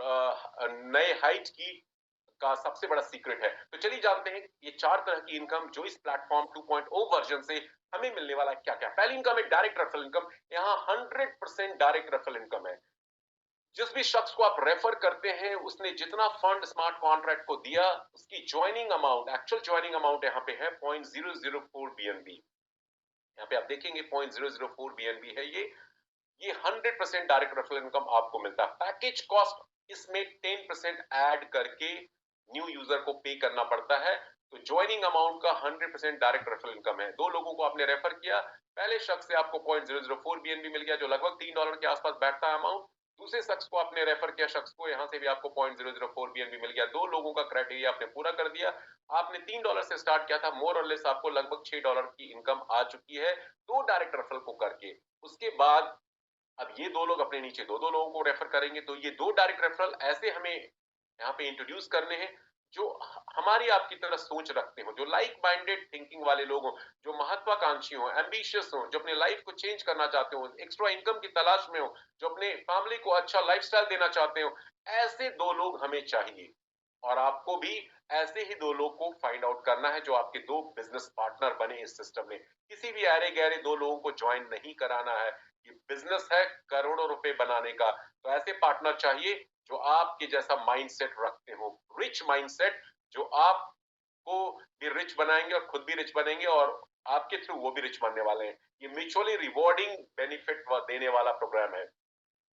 नए हाइट की का सबसे बड़ा सीक्रेट है। तो चलिए जानते हैं ये 4 तरह की इनकम जो इस प्लेटफॉर्म 2.0 वर्जन से हमें मिलने वाला है क्या क्या। पहली इनकम है डायरेक्ट रेफरल इनकम। यहाँ 100% डायरेक्ट रेफरल इनकम है। जिस भी शख्स को आप रेफर करते हैं उसने जितना फंड स्मार्ट कॉन्ट्रैक्ट को दिया, उसकी joining amount, actual joining amount यहाँ पे है 0.004 बीएनबी। यहाँ पे आप देखेंगे 0.004 बीएनबी है ये 100% डायरेक्ट रेफरल इनकम आपको मिलता है। पैकेज कॉस्ट इसमें 10% ऐड करके न्यू यूजर को पे करना पड़ता है। तो ज्वाइनिंग अमाउंट का 100% डायरेक्ट रेफरल इनकम है। 2 लोगों को आपने रेफर किया, पहले शख्स से आपको 0.004 बीएनबी मिल गया जो लगभग $3 के आसपास बैठता है अमाउंट। दूसरे शख्स को आपने रेफर किया, शख्स को यहाँ से भी आपको 0.004 बीएनबी मिल गया। 2 लोगों का क्राइटेरिया आपने पूरा कर दिया। आपने $3 से स्टार्ट किया था, मोर और लेस आपको लगभग $6 की इनकम आ चुकी है 2 डायरेक्ट रेफरल को करके। उसके बाद अब ये 2 लोग अपने नीचे 2-2 लोगों को रेफर करेंगे। तो ये 2 डायरेक्ट रेफरल ऐसे हमें यहाँ पे इंट्रोड्यूस करने हैं जो हमारी आपकी तरह सोच रखते हो, जो लाइक माइंडेड थिंकिंग वाले लोग हो, जो महत्वाकांक्षी हो, एम्बिशियस हो, जो अपने लाइफ को चेंज करना चाहते हो, एक्स्ट्रा इनकम की तलाश में हो, जो अपने फैमिली को अच्छा लाइफस्टाइल देना चाहते हो, ऐसे दो लोग हमें चाहिए। और आपको भी ऐसे ही दो लोग को फाइंड आउट करना है जो आपके दो बिजनेस पार्टनर बने इस सिस्टम में। किसी भी अरे गहरे दो लोगों को ज्वाइन नहीं कराना है। ये बिजनेस है करोड़ों रुपए बनाने का, तो ऐसे पार्टनर चाहिए जो आपके जैसा माइंडसेट रखते हो, रिच माइंडसेट, जो आपको भी रिच बनाएंगे और खुद भी रिच बनेंगे और आपके थ्रू वो भी रिच बनने वाले हैं। ये म्यूचुअली रिवॉर्डिंग बेनिफिट देने वाला प्रोग्राम है।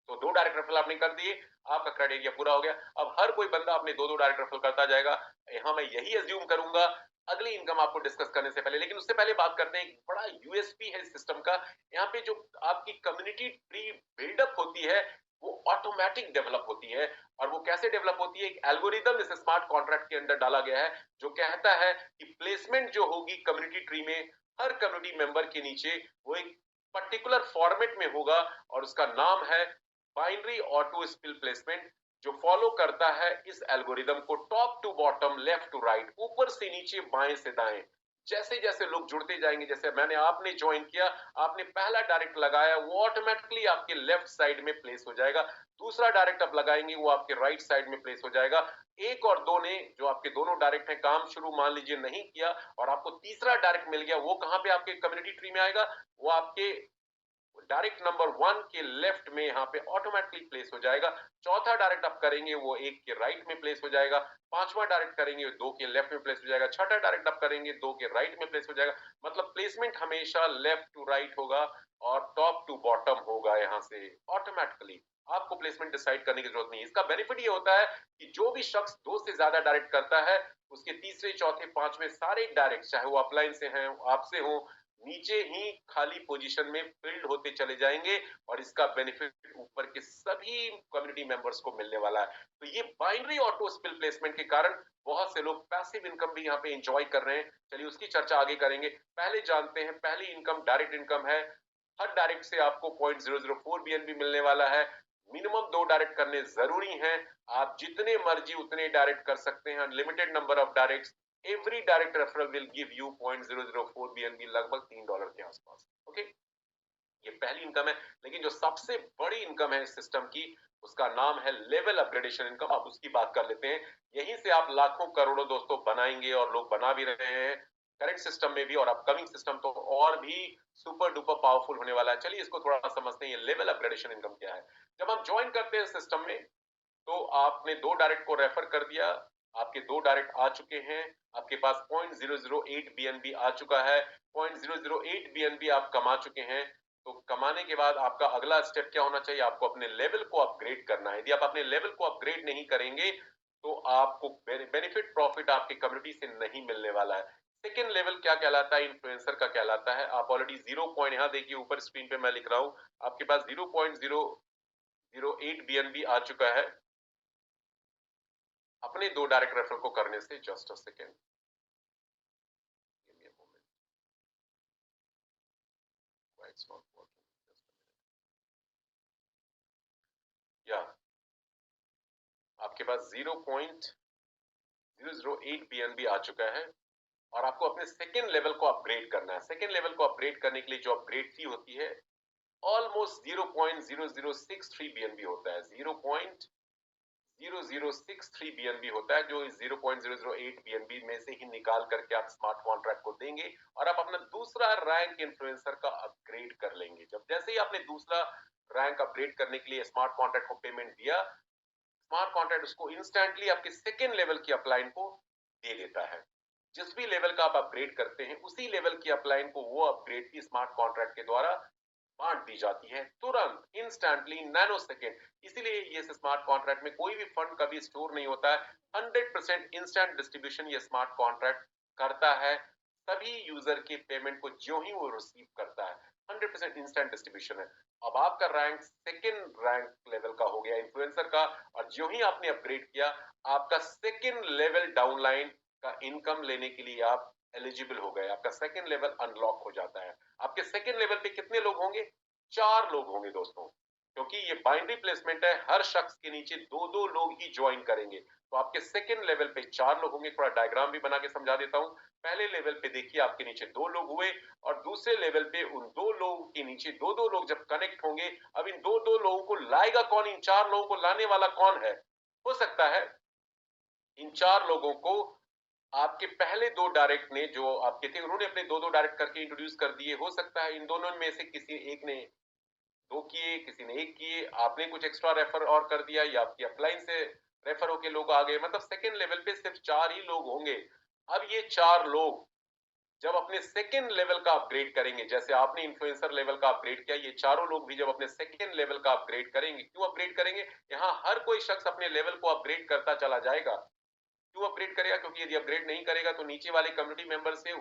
तो दो डायरेक्ट रेफरल आपने कर दिए, आपका क्राइटेरिया पूरा हो गया। अब हर कोई बंदा अपने दो दो डायरेक्ट रेफरल करता जाएगा। यहाँ मैं यही एज्यूम करूंगा अगली इनकम आपको डिस्कस करने से पहले, लेकिन उससे पहले बात करते हैं, बड़ा यूएसपी है इस सिस्टम का। यहाँ पे जो आपकी कम्युनिटी ट्री बिल्डअप होती है वो ऑटोमेटिक डेवलप होती है। और वो कैसे डेवलप होती है? एक एल्गोरिदम इस स्मार्ट कॉन्ट्रैक्ट के अंदर डाला गया है जो कहता है कि प्लेसमेंट जो होगी कम्युनिटी ट्री में, हर कम्युनिटी मेंबर के नीचे वो एक पर्टिकुलर फॉर्मेट में होगा और उसका नाम है बाइनरी ऑटो स्पिल प्लेसमेंट, जो फॉलो करता है इस एल्गोरिदम को top to bottom, left to right, ऊपर से नीचे, बाएं से दाएं। जैसे जैसे लोग जुड़ते जाएंगे, जैसे मैंने आपने ज्वाइन किया, आपने पहला डायरेक्ट लगाया, वो ऑटोमेटिकली आपके लेफ्ट साइड में प्लेस हो जाएगा। दूसरा डायरेक्ट आप लगाएंगे वो आपके राइट साइड में प्लेस हो जाएगा। एक और दो ने, जो आपके दोनों डायरेक्ट हैं, काम शुरू मान लीजिए नहीं किया और आपको तीसरा डायरेक्ट मिल गया, वो कहां पे आपके कम्युनिटी ट्री में आएगा? वो आपके डायरेक्ट नंबर 1 के लेफ्ट में यहाँ पे ऑटोमेटिकली प्लेस हो जाएगा। चौथा डायरेक्ट आप करेंगे वो एक के राइट में प्लेस हो जाएगा। पांचवा डायरेक्ट करेंगे दो के लेफ्ट में प्लेस हो जाएगा। छठा डायरेक्ट आप करेंगे दो के राइट में प्लेस हो जाएगा। मतलब प्लेसमेंट हमेशा लेफ्ट टू राइट होगा और टॉप टू बॉटम होगा। यहाँ से ऑटोमेटिकली आपको प्लेसमेंट डिसाइड करने की जरूरत नहीं है। इसका बेनिफिट ये होता है कि जो भी शख्स दो से ज्यादा डायरेक्ट करता है, उसके तीसरे चौथे पांचवें सारे डायरेक्ट, चाहे वो अपलाइन से हैं, आपसे हो, नीचे ही खाली पोजीशन में फिल्ड होते चले जाएंगे और इसका बेनिफिट ऊपर के सभी कम्युनिटी मेंबर्स को मिलने वाला है। तो ये बाइनरी ऑटो स्पिल प्लेसमेंट के कारण बहुत से लोग पैसिव इनकम भी यहाँ पे एंजॉय कर रहे हैं। चलिए उसकी चर्चा आगे करेंगे। पहले जानते हैं, पहली इनकम डायरेक्ट इनकम है। हर डायरेक्ट से आपको 0.004 बीएनबी मिलने वाला है। मिनिमम दो डायरेक्ट करने जरूरी हैं। आप जितने मर्जी उतने डायरेक्ट कर सकते हैं, unlimited number of direct. Every direct referral will give you 0.004 BNB, लगभग $3 के आसपास। ओके, ये पहली इनकम है। लेकिन जो सबसे बड़ी इनकम है इस सिस्टम की, उसका नाम है लेवल अपग्रेडेशन इनकम। अब उसकी बात कर लेते हैं। यहीं से आप लाखों करोड़ों दोस्तों बनाएंगे और लोग बना भी रहे हैं करंट सिस्टम में भी, और अपकमिंग सिस्टम तो और भी सुपर डुपर पावरफुल होने वाला है। चलिए इसको थोड़ा समझते हैं, ये लेवल अपग्रेडेशन इनकम क्या है। जब हम ज्वाइन करते हैं सिस्टम में, तो आपने दो डायरेक्ट को रेफर कर दिया, आपके दो डायरेक्ट आ चुके हैं, आपके पास 0.008 बीएनबी आ चुका है, 0.008 बीएनबी आप कमा चुके हैं। तो कमाने के बाद आपका अगला स्टेप क्या होना चाहिए? आपको अपने लेवल को अपग्रेड करना है। यदि आप अपने लेवल को अपग्रेड नहीं करेंगे तो आपको बेनिफिट प्रॉफिट आपकी कम्युनिटी से नहीं मिलने वाला है। सेकेंड लेवल क्या कहलाता है? इन्फ्लुएंसर का कहलाता है। आप ऑलरेडी 0 पॉइंट, यहाँ देखिए ऊपर स्क्रीन पे मैं लिख रहा हूं, आपके पास 0.008 बीएनबी आ चुका है अपने दो डायरेक्ट रेफरल को करने से। Just a second, give me a moment, why it's not working, just a minute. या आपके पास 0.008 बीएनबी आ चुका है और आपको अपने सेकेंड लेवल को अपग्रेड करना है। सेकेंड लेवल को अपग्रेड करने के लिए जो अपग्रेड फी होती है, ऑलमोस्ट 0.0063 बीएनबी होता है। 0.0063 बीएनबी होता है, जो इस 0.008 बीएनबी में से ही निकाल करके आप स्मार्ट कॉन्ट्रैक्ट को देंगे और आप अपना दूसरा रैंक इन्फ्लुएंसर का अपग्रेड कर लेंगे। जब जैसे ही आपने दूसरा रैंक अपग्रेड करने के लिए स्मार्ट कॉन्ट्रैक्ट को पेमेंट दिया, स्मार्ट कॉन्ट्रैक्ट उसको इंस्टेंटली आपके सेकेंड लेवल की अपलाइन को दे देता है। जिस भी लेवल का आप अपग्रेड करते हैं, उसी लेवल की अपलाइन को वो अपग्रेड की स्मार्ट कॉन्ट्रैक्ट के द्वारा बांट दी जाती है, तुरंत, इंस्टेंटली, नैनो सेकेंड। इसीलिए ये स्मार्ट कॉन्ट्रैक्ट में कोई भी फंड कभी स्टोर नहीं होता है। 100% इंस्टेंट डिस्ट्रीब्यूशन ये स्मार्ट कॉन्ट्रैक्ट करता है। सभी यूजर के पेमेंट को ज्यों ही वो रिसीव करता है, 100% इंस्टेंट डिस्ट्रीब्यूशन है। अब आपका रैंक सेकेंड रैंक लेवल का हो गया इन्फ्लुएंसर का, और ज्यों ही आपने अपग्रेड किया, आपका सेकेंड लेवल डाउनलाइन का इनकम लेने के लिए आप एलिजिबल हो गए। आपका सेकेंड लेवल अनलॉक हो जाता है। आपके सेकेंड लेवल पे कितने लोग होंगे? 4 लोग होंगे दोस्तों। क्योंकि ये बाइनरी प्लेसमेंट है, हर शख्स के नीचे दो दो लोग ही ज्वाइन करेंगे। तो आपके सेकंड लेवल पे 4 लोग होंगे, थोड़ा डायग्राम भी बना के समझा देता हूं। पहले लेवल पे देखिए आपके नीचे 2 लोग हुए, और दूसरे लेवल पे उन 2 लोगों के नीचे दो दो लोग जब कनेक्ट होंगे, अब इन दो दो लोगों को लाएगा कौन, इन 4 लोगों को लाने वाला कौन है? हो सकता है इन 4 लोगों को आपके पहले 2 डायरेक्ट ने जो आपके थे, उन्होंने अपने दो दो डायरेक्ट करके इंट्रोड्यूस कर दिए। हो सकता है इन दोनों में से किसी एक ने 2 किए, किसी ने 1 किए, आपने कुछ एक्स्ट्रा रेफर और कर दिया, या आपकी अपलाइन से रेफर होके लोग आ गए। मतलब सेकंड लेवल पे सिर्फ 4 ही लोग होंगे। अब ये 4 लोग जब अपने सेकंड लेवल का अपग्रेड करेंगे, जैसे आपने इन्फ्लुएंसर लेवल का अपग्रेड किया, ये चारों लोग भी जब अपने सेकंड लेवल का अपग्रेड करेंगे। क्यों अपग्रेड करेंगे? यहाँ हर कोई शख्स अपने लेवल को अपग्रेड करता चला जाएगा। क्यों अपग्रेड करेगा? क्योंकि यदि अपग्रेड नहीं करेगा तो नीचे वाले कम्युनिटी मेंबर से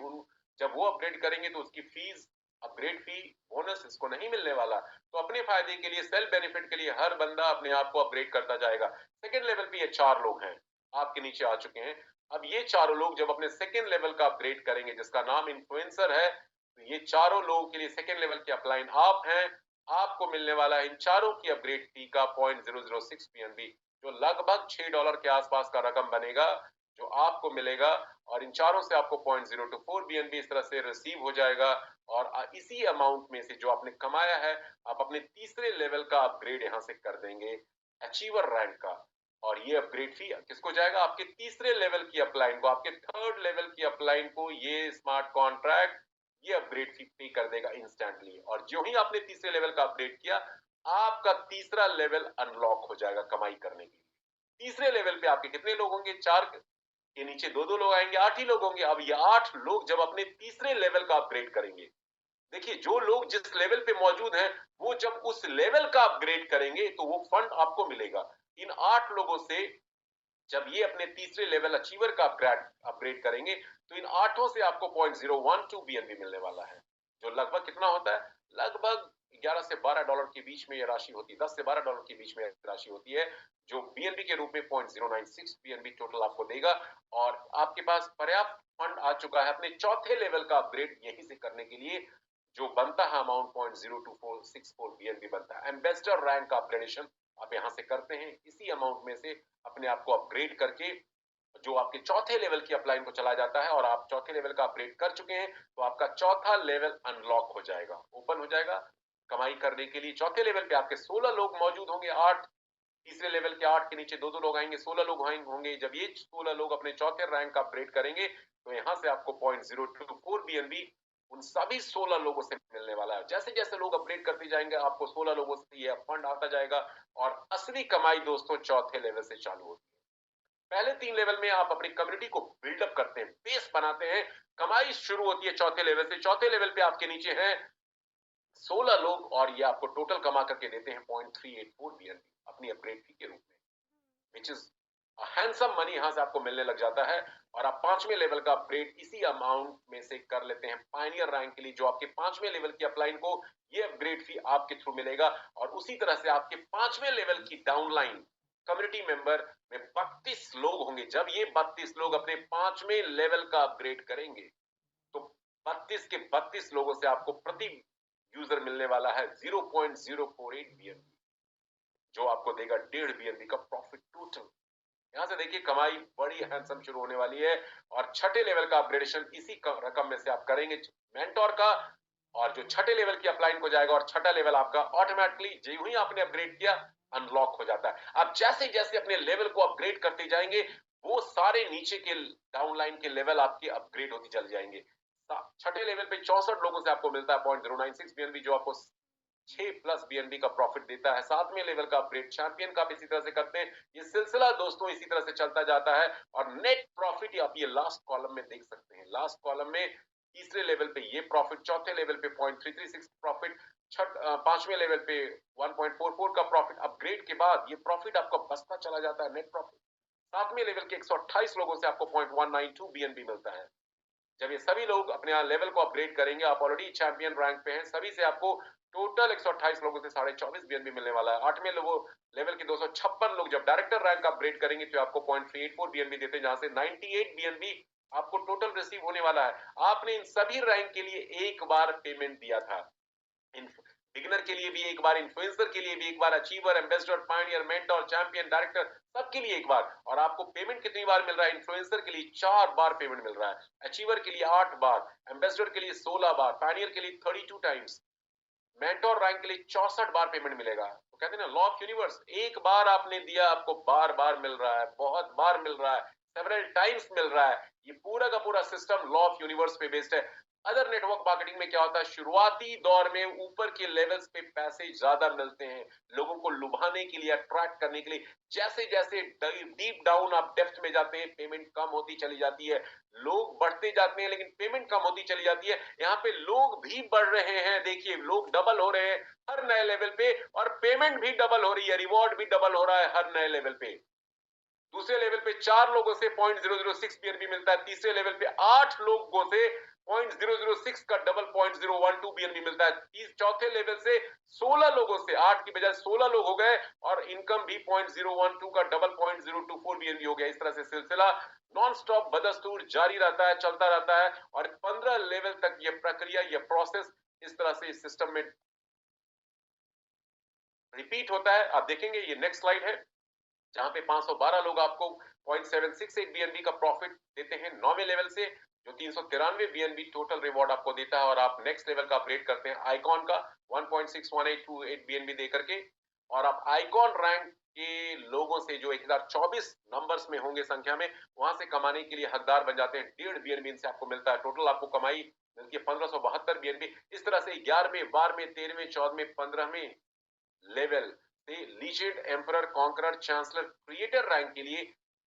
जब वो अपग्रेड करेंगे तो उसकी फीस, अपग्रेड फी, बोनस इसको नहीं मिलने वाला। तो अपने फायदे के लिए, सेल्फ बेनिफिट के लिए हर बंदा अपने आप को अपग्रेड करता जाएगा। सेकंड लेवल पे ये 4 लोग हैं, आपके नीचे आ चुके हैं। अब ये चारों लोग जब अपने सेकंड लेवल का अपग्रेड करेंगे, जिसका नाम इन्फ्लुएंसर है, तो ये चारों लोगों के लिए सेकंड लेवल के अपलाइन आप हैं। आपको मिलने वाला है इन चारों की अपग्रेड फी का 0.006 पीएनबी, जो लगभग $6 के आसपास का रकम बनेगा जो आपको मिलेगा। और इन चारों से आपको 0.024 बीएनबी इस तरह से रिसीव हो जाएगा। और इसी अमाउंट में से जो आपने कमाया है, आप अपने तीसरे लेवल का अपग्रेड यहां से कर देंगे, अचीवर रैंक का। और ये अपग्रेड फी किसको जाएगा? आपके तीसरे लेवल की अपलाइन को, आपके थर्ड लेवल की अपलाइन को ये स्मार्ट कॉन्ट्रैक्ट ये अपग्रेड फी पे कर देगा इंस्टेंटली। और जो ही आपने तीसरे लेवल का अपग्रेड किया, आपका तीसरा लेवल अनलॉक हो जाएगा कमाई करने के लिए। तीसरे लेवल पे आपके कितने लोग होंगे? 4 के नीचे दो दो लोग आएंगे, 8 ही लोग होंगे। अब ये 8 लोग जब अपने तीसरे लेवल का अपग्रेड करेंगे, देखिए जो लोग जिस लेवल पे मौजूद हैं, वो जब उस लेवल का अपग्रेड करेंगे तो वो फंड आपको मिलेगा। इन 8 लोगों से जब ये अपने तीसरे लेवल अचीवर का अपग्रेड करेंगे, तो इन 8 से आपको 0.012 बीएनबी मिलने वाला है, जो लगभग कितना होता है? लगभग 11 से 12 डॉलर के बीच में ये राशि होती है, 10 से 12 डॉलर के बीच में राशि होती है, जो बीएनबी के रूप में 0.096 बीएनबी टोटल आपको देगा। और आपके पास पर्याप्त फंड आ चुका है अपने चौथे लेवल का अपग्रेड यहीं से करने के लिए। जो बनता है अमाउंट 0.02464 बीएनबी बनता है। एम्बेसडर रैंक का अपग्रेडेशन आप यहां से करते हैं, इसी अमाउंट में से अपने आप को अपग्रेड करके जो आपके चौथे लेवल की अपलाइन को चला जाता है। और आप चौथे लेवल का अपग्रेड कर चुके हैं, तो आपका चौथा लेवल अनलॉक हो जाएगा, ओपन हो जाएगा कमाई करने के लिए। चौथे लेवल पे आपके 16 लोग मौजूद होंगे, 8 तीसरे लेवल के 8 के नीचे दो दो लोग आएंगे, 16 लोग होंगे। जब ये 16 लोग अपने चौथे रैंक का अपग्रेड करेंगे, तो यहां से आपको 0.024 बीएनबी उन सभी 16 लोगों से मिलने वाला है। जैसे जैसे लोग अपग्रेड करते जाएंगे, आपको 16 लोगों से ये फंड आता जाएगा। और असली कमाई दोस्तों चौथे लेवल से चालू होती है। पहले 3 लेवल में आप अपनी कम्युनिटी को बिल्डअप करते हैं, बेस बनाते हैं। कमाई शुरू होती है चौथे लेवल से। चौथे लेवल पे आपके नीचे हैं 16 लोग, और ये आपको टोटल कमा करके देते हैं 0.384 बीएनबी अपनी अपग्रेड फी के रूप में, विच इज हैंडसम मनी यहां से आपको मिलने लग जाता है। और आप 5वें लेवल का अपग्रेड इसी अमाउंट में से कर लेते हैं पायनियर रैंक के लिए, जो आपके 5वें लेवल की अपलाइन को ये अपग्रेड फी आपके थ्रू मिलेगा। और उसी तरह से आपके 5वें लेवल की डाउनलाइन कम्युनिटी मेंबर में 32 लोग होंगे। जब ये 32 लोग अपने 5वें लेवल का अपग्रेड करेंगे, तो 32 के 32 लोगों से आपको प्रति यूजर मिलने वाला है 0.048 बीएनबी, जो आपको देगा 1.5 बीएनबी का प्रॉफिट टोटल। यहां से देखिए कमाई बड़ी हैंडसम शुरू होने वाली है। और छठे लेवल का अपग्रेडेशन इसी रकम में से आप करेंगे मेंटोर का, और जो छठे लेवल की अपलाइन को जाएगा, और छठा लेवल आपका ऑटोमेटिकली जो ही आपने अपग्रेड किया अनलॉक हो जाता है। आप जैसे जैसे अपने लेवल को अपग्रेड करते जाएंगे, वो सारे नीचे के डाउनलाइन के लेवल आपके अपग्रेड होते चल जाएंगे। छठे लेवल पे 64 लोगों से आपको मिलता है 0.096 बीएनबी, जो आपको 6+ बीएनबी का प्रॉफिट देता है। 7वें लेवल का अपग्रेड चैंपियन का भी इसी तरह से करते हैं। ये सिलसिला दोस्तों इसी तरह से चलता जाता है। और नेट प्रॉफिट आप ये लास्ट कॉलम में देख सकते हैं। लास्ट कॉलम में तीसरे लेवल पे ये प्रॉफिट, चौथे लेवल पे 0.336 प्रॉफिट, 5वें लेवल पे 1.44 का प्रॉफिट। अपग्रेड के बाद ये प्रॉफिट आपका बसता चला जाता है, नेट प्रॉफिट। 7वें लेवल के 128 लोगों से आपको 0.192 बीएनबी मिलता है। जब ये सभी लोग अपने यहाँ लेवल को अपग्रेड करेंगे, आप ऑलरेडी चैंपियन रैंक पे हैं, सभी से आपको टोटल 128 लोगों से 24.5 बीएनबी मिलने वाला है। 8वें लेवल के 256 लोग जब डायरेक्टर रैंक अपग्रेड करेंगे, तो आपको 0.384 बीएनबी देते हैं, जहां से 98 बीएनबी आपको टोटल रिसीव होने वाला है। आपने इन सभी रैंक के लिए एक बार पेमेंट दिया था। बिगिनर के लिए भी एक बार, इन्फ्लुएंसर के लिए भी एक बार, achiever, ambassador, pioneer, mentor, champion, director, सबके लिए एक बार। और आपको पेमेंट कितनी बार मिल रहा है? इन्फ्लुएंसर के लिए 4 बार पेमेंट मिल रहा है, अचीवर के लिए 8 बार, एम्बेसडर के लिए 16 बार, पायनियर के लिए 32 टाइम्स, मेंटोर रैंक के लिए 64 बार पेमेंट मिलेगा। तो कहते हैं ना, लॉ ऑफ यूनिवर्स, एक बार आपने दिया आपको बार बार मिल रहा है, बहुत बार मिल रहा है, सेवरल टाइम्स मिल रहा है। ये पूरा का पूरा सिस्टम लॉ ऑफ यूनिवर्स पे बेस्ड है। अदर नेटवर्क मार्केटिंग में क्या होता है, शुरुआती दौर में ऊपर के लेवल्स पे पैसे ज्यादा मिलते हैं, लोगों को लुभाने के लिए, अट्रैक्ट करने के लिए। जैसे जैसे डीप डाउन आप डेप्थ में जाते हैं, पेमेंट कम होती चली जाती है, लोग बढ़ते जाते हैं लेकिन पेमेंट कम होती चली जाती है। यहाँ पे लोग भी बढ़ रहे हैं, देखिए लोग डबल हो रहे हैं हर नए लेवल पे, और पेमेंट भी डबल हो रही है, रिवॉर्ड भी डबल हो रहा है हर नए लेवल पे। दूसरे लेवल पे 4 लोगों से 0.006 बीएनबी मिलता है, तीसरे लेवल पे 8 लोगों से 0.006 का डबल 0.012 बीएनबी मिलता है, चौथे लेवल से 16 लोगों से, 8 की बजाय 16 लोग हो गए, और इनकम भी 0.012 का डबल 0.024 बीएनबी हो गया। इस तरह से सिलसिला नॉन स्टॉप बदस्तूर जारी रहता है, चलता रहता है, और 15 लेवल तक ये प्रक्रिया, ये प्रोसेस इस तरह से इस सिस्टम में रिपीट होता है। आप देखेंगे ये नेक्स्ट स्लाइड है, जहां पे 512 लोग आपको 0.768 बीएनबी का प्रॉफिट देते हैं 9वें लेवल से, जो 393 बीएनबी टोटल रिवॉर्ड आपको देता है। और आप नेक्स्ट लेवल का अपग्रेड करते हैं आइकॉन का 1.61828 बीएनबी देकर के, और आप आइकॉन रैंक के लोगों से जो 1024 नंबर्स में होंगे संख्या में, वहां से कमाने के लिए हकदार बन जाते हैं। 1.5 बीएनबी से आपको मिलता है, टोटल आपको कमाई मिलती है 1572 बीएनबी। इस तरह से 11वें, 12वें, 13वें, 14वें, 15वें लेवल से legend, emperor, conqueror, chancellor, creator rank के लिए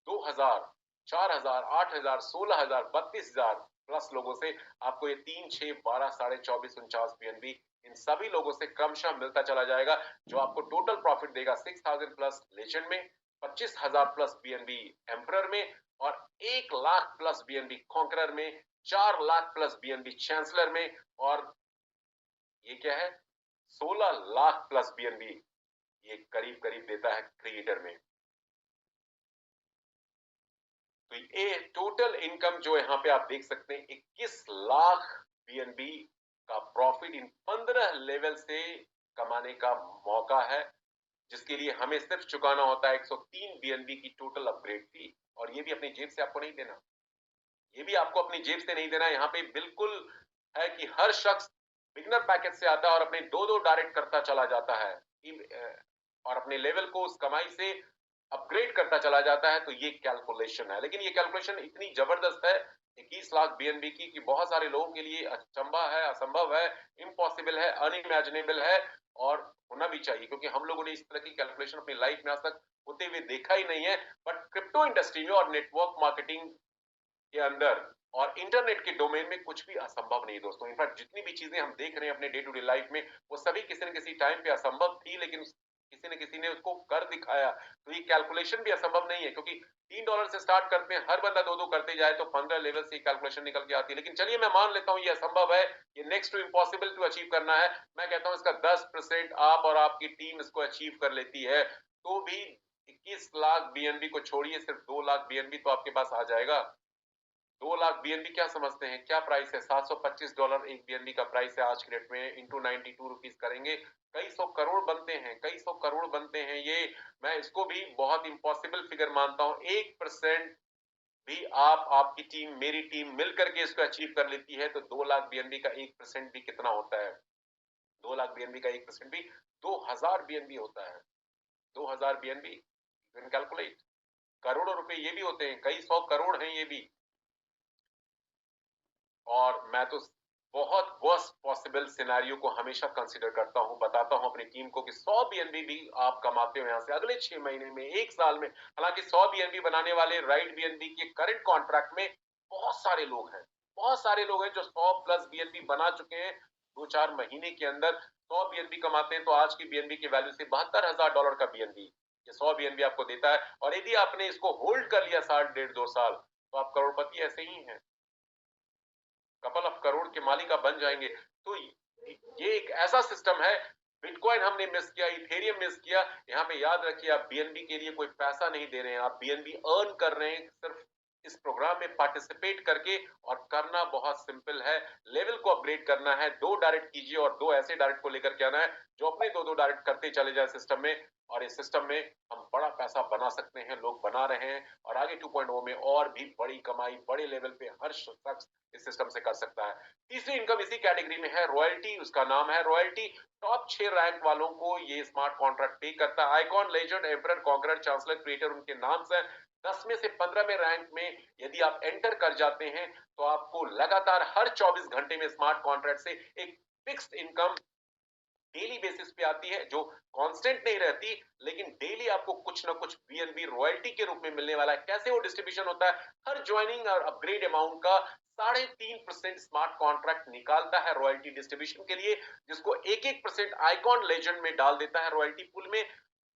2000, 4000, 8000, 16000, 32000 प्लस लोगों से आपको ये 3, 6, 12, 24.5, 49 बीएनबी इन सभी लोगों से क्रमशः मिलता चला जाएगा, जो आपको टोटल प्रॉफिट देगा 6000 प्लस लेजेंड में, 25000 प्लस बीएनबी एम्परर में, और 1 लाख प्लस बीएनबी कॉन्करर में, 4 लाख प्लस बीएनबी चांसलर में, और ये क्या है, 16 लाख प्लस बीएनबी ये करीब करीब देता है क्रिएटर में। तो ये टोटल इनकम जो यहाँ पे आप देख सकते हैं 21 लाख बीएनबी का प्रॉफिट इन 15 लेवल से कमाने का मौका है, जिसके लिए हमें सिर्फ चुकाना होता है 103 बीएनबी की टोटल अपग्रेड फी। और ये भी अपनी जेब से आपको नहीं देना, ये भी आपको अपनी जेब से नहीं देना। यहाँ पे बिल्कुल है कि हर शख्स बिगनर पैकेज से आता है और अपने 2-2 डायरेक्ट करता चला जाता है, और अपने लेवल को उस कमाई से अपग्रेड करता चला जाता है। तो ये कैलकुलेशन है, लेकिन ये कैलकुलेशन इतनी जबरदस्त है 21 लाख बीएनबी की बहुत सारे लोगों के लिए अचंभा है, असंभव है, इम्पॉसिबल है, अनइमेजिनेबल है, और होना भी चाहिए, क्योंकि हम लोगों ने इस तरह की कैलकुलेशन अपनी लाइफ में आज तक होते हुए देखा ही नहीं है। बट क्रिप्टो इंडस्ट्री में और नेटवर्क मार्केटिंग के अंदर और इंटरनेट के डोमेन में कुछ भी असंभव नहीं दोस्तों। इनफैक्ट जितनी भी चीजें हम देख रहे हैं अपने डे टू डे लाइफ में, वो सभी किसी न किसी टाइम पे असंभव थी, लेकिन किसी न किसी ने उसको कर दिखाया। तो ये कैलकुलेशन भी असंभव नहीं है, क्योंकि $3 से स्टार्ट करते हैं, हर बंदा 2-2 करते जाए तो 15 लेवल से कैलकुलेशन निकल के आती है। लेकिन चलिए मैं मान लेता हूं ये असंभव है, ये next to impossible to achieve करना है। मैं कहता हूं इसका 10% आप और आपकी टीम इसको अचीव कर लेती है, तो भी 21 लाख बीएनबी को छोड़िए, सिर्फ 2 लाख बीएनबी तो आपके पास आ जाएगा। 2 लाख बीएनबी क्या समझते हैं, क्या प्राइस है? $725 एक बीएनबी का प्राइस है आज के डेट में, इंटू 92 रुपीज करेंगे, कई सौ करोड़ बनते हैं, कई सौ करोड़ बनते हैं। ये मैं इसको भी बहुत इंपॉसिबल फिगर मानता हूं। 1% भी आप, आपकी टीम, मेरी टीम मिलकर के इसको अचीव कर लेती है, तो 2 लाख बीएनबी का 1% भी कितना होता है? 2 लाख बीएनबी का 1% भी 2000 बीएनबी होता है। 2000 बीएनबी कैलकुलेट, करोड़ों रुपए ये भी होते हैं, कई सौ करोड़ हैं ये भी। और मैं तो बहुत वर्स्ट पॉसिबल सिनेरियो को हमेशा कंसीडर करता हूं, बताता हूं अपनी टीम को कि 100 बीएनबी भी आप कमाते हो यहां से अगले 6 महीने में, 1 साल में। हालांकि 100 बीएनबी बनाने वाले राइट बीएनबी के करंट कॉन्ट्रैक्ट में बहुत सारे लोग हैं, बहुत सारे लोग हैं जो 100 प्लस बीएनबी बना चुके हैं 2-4 महीने के अंदर। 100 बीएनबी कमाते हैं तो आज की बीएनबी की वैल्यू से $72,000 का बीएनबी ये 100 बीएनबी आपको देता है। और यदि आपने इसको होल्ड कर लिया साल, 1.5-2 साल, तो आप करोड़पति ऐसे ही हैं, कपल ऑफ करोड़ के मालिक आप बन जाएंगे। तो ये एक ऐसा सिस्टम है। बिटकॉइन हमने मिस किया, इथेरियम मिस किया। यहाँ पे याद रखिए, आप बीएनबी के लिए कोई पैसा नहीं दे रहे हैं, आप बीएनबी अर्न कर रहे हैं सिर्फ इस प्रोग्राम में पार्टिसिपेट करके, और करना बहुत सिंपल है, लेवल को अपग्रेड करना है, 2 डायरेक्ट कीजिए और 2 ऐसे डायरेक्ट को लेकर के आना है जो अपने 2-2 डायरेक्ट करते चले जाए सिस्टम में, और इस सिस्टम में हम बड़ा पैसा बना सकते हैं, लोग बना रहे हैं, और आगे 2.0 में और भी बड़ी कमाई बड़े लेवल पे हर शख्स इस सिस्टम से कर सकता है। तीसरी इनकम इसी कैटेगरी में है रॉयल्टी, उसका नाम है रॉयल्टी। टॉप 6 रैंक वालों को ये स्मार्ट कॉन्ट्रैक्ट पे करता है। Icon, legend, emperor, conqueror, chancellor, creator उनके नाम से 10 में से 15 में रैंक में यदि आप एंटर कर जाते हैं तो आपको लगातार हर 24 घंटे में स्मार्ट कॉन्ट्रैक्ट से एक फिक्स्ड इनकम डेली बेसिस पे आती है, जो कांस्टेंट नहीं रहती, लेकिन डेली आपको कुछ ना कुछ बीएनबी रॉयल्टी के रूप में मिलने वाला है। कैसे वो डिस्ट्रीब्यूशन होता है? हर ज्वाइनिंग और अपग्रेड अमाउंट का 3.5% स्मार्ट कॉन्ट्रैक्ट निकालता है रॉयल्टी डिस्ट्रीब्यूशन के लिए, जिसको 1-1% आइकॉन लेजेंड में डाल देता है रॉयल्टी पूल में,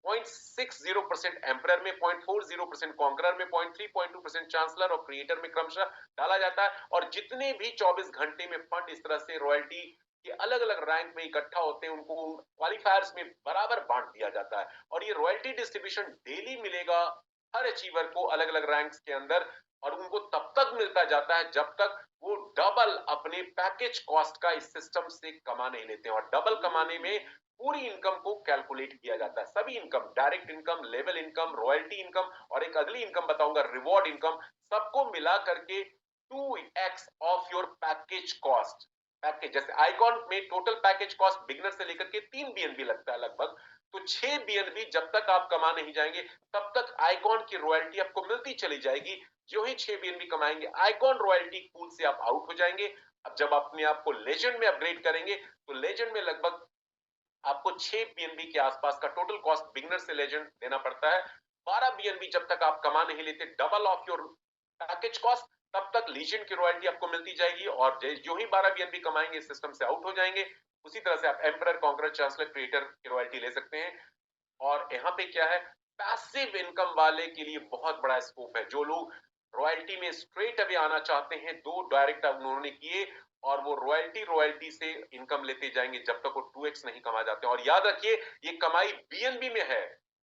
0.60% एम्परर में, 0.40% कॉन्करर में, 0.3.2% चांसलर और क्रिएटर में क्रमशः डाला जाता है। और जितने भी 24 घंटे में फंड इस तरह से रॉयल्टी के अलग अलग रैंक में इकट्ठा होते हैं, उनको क्वालिफायर्स में बराबर बांट दिया जाता है। और ये रॉयल्टी डिस्ट्रीब्यूशन डेली मिलेगा हर अचीवर को अलग अलग रैंक्स के अंदर, और उनको तब तक मिलता जाता है जब तक वो डबल अपने पैकेज कॉस्ट का इस सिस्टम से कमा नहीं लेते हैं। और डबल कमाने में पूरी इनकम को कैलकुलेट किया जाता है, सभी income, direct income, level income, royalty income, और एक अगली इनकम बताऊंगा रिवॉर्ड इनकम, सबको मिला करके 2x of your package cost. Package जैसे आइकॉन में टोटल पैकेज कॉस्ट बिगिनर से लेकर के 3 बीएनबी लगता है लगभग, तो 6 बीएनबी जब तक आप कमा नहीं जाएंगे तब तक आइकॉन की रॉयल्टी आपको मिलती चली जाएगी। जो ही 6 बीएनबी कमाएंगे आइकॉन रॉयल्टी पूल से आप आउट हो जाएंगे। अब जब अपने आप को लेजेंड में अपग्रेड करेंगे तो लेजेंड में लगभग आपको 6 बीएनबी के आसपास का टोटल कॉस्ट बिगिनर से लेजेंड देना पड़ता है। 12 बीएनबी जब तक आप कमा नहीं लेते double of your package cost, तब तक लीजेंड की रॉयल्टी आपको मिलती जाएगी, और जो ही 12 बीएनबी कमाएंगे सिस्टम से आउट हो जाएंगे। उसी तरह से आप एम्परर, कॉन्करर, चांसलर, क्रिएटर की रॉयल्टी ले सकते हैं। और यहाँ पे क्या है, पैसिव इनकम वाले के लिए बहुत बड़ा स्कोप है। जो लोग रॉयल्टी में स्ट्रेट अवे आना चाहते हैं, 2 डायरेक्ट उन्होंने किए और वो रॉयल्टी से इनकम लेते जाएंगे जब तक वो 2x नहीं कमा जाते। और याद रखिए ये कमाई बीएनबी में है,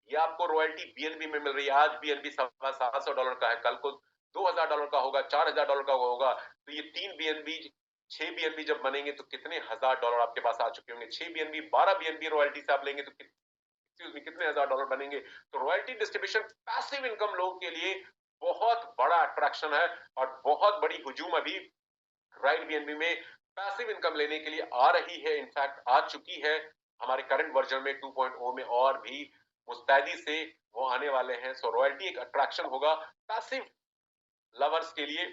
ये आपको रॉयल्टी बीएनबी में मिल रही है। आज बीएनबी $700 का है, कल को $2000 का होगा, $4000 का होगा। तो ये 3 बीएनबी 6 बीएनबी जब बनेंगे तो कितने $1000 आपके पास आ चुके होंगे। 6 बीएनबी 12 बीएनबी रॉयल्टी से आप लेंगे तो कितने $1000 बनेंगे। तो रॉयल्टी डिस्ट्रीब्यूशन पैसिव इनकम लोगों के लिए बहुत बड़ा अट्रैक्शन है, और बहुत बड़ी हुजूम अभी राइट बीएनबी में पैसिव इनकम लेने के लिए आ रही है। इनफैक्ट आ चुकी है हमारे करंट वर्जन में 2.0 में, और भी मुस्तैदी से वो आने वाले हैं। सो रॉयल्टी एक अट्रैक्शन होगा पैसिव लवर्स के लिए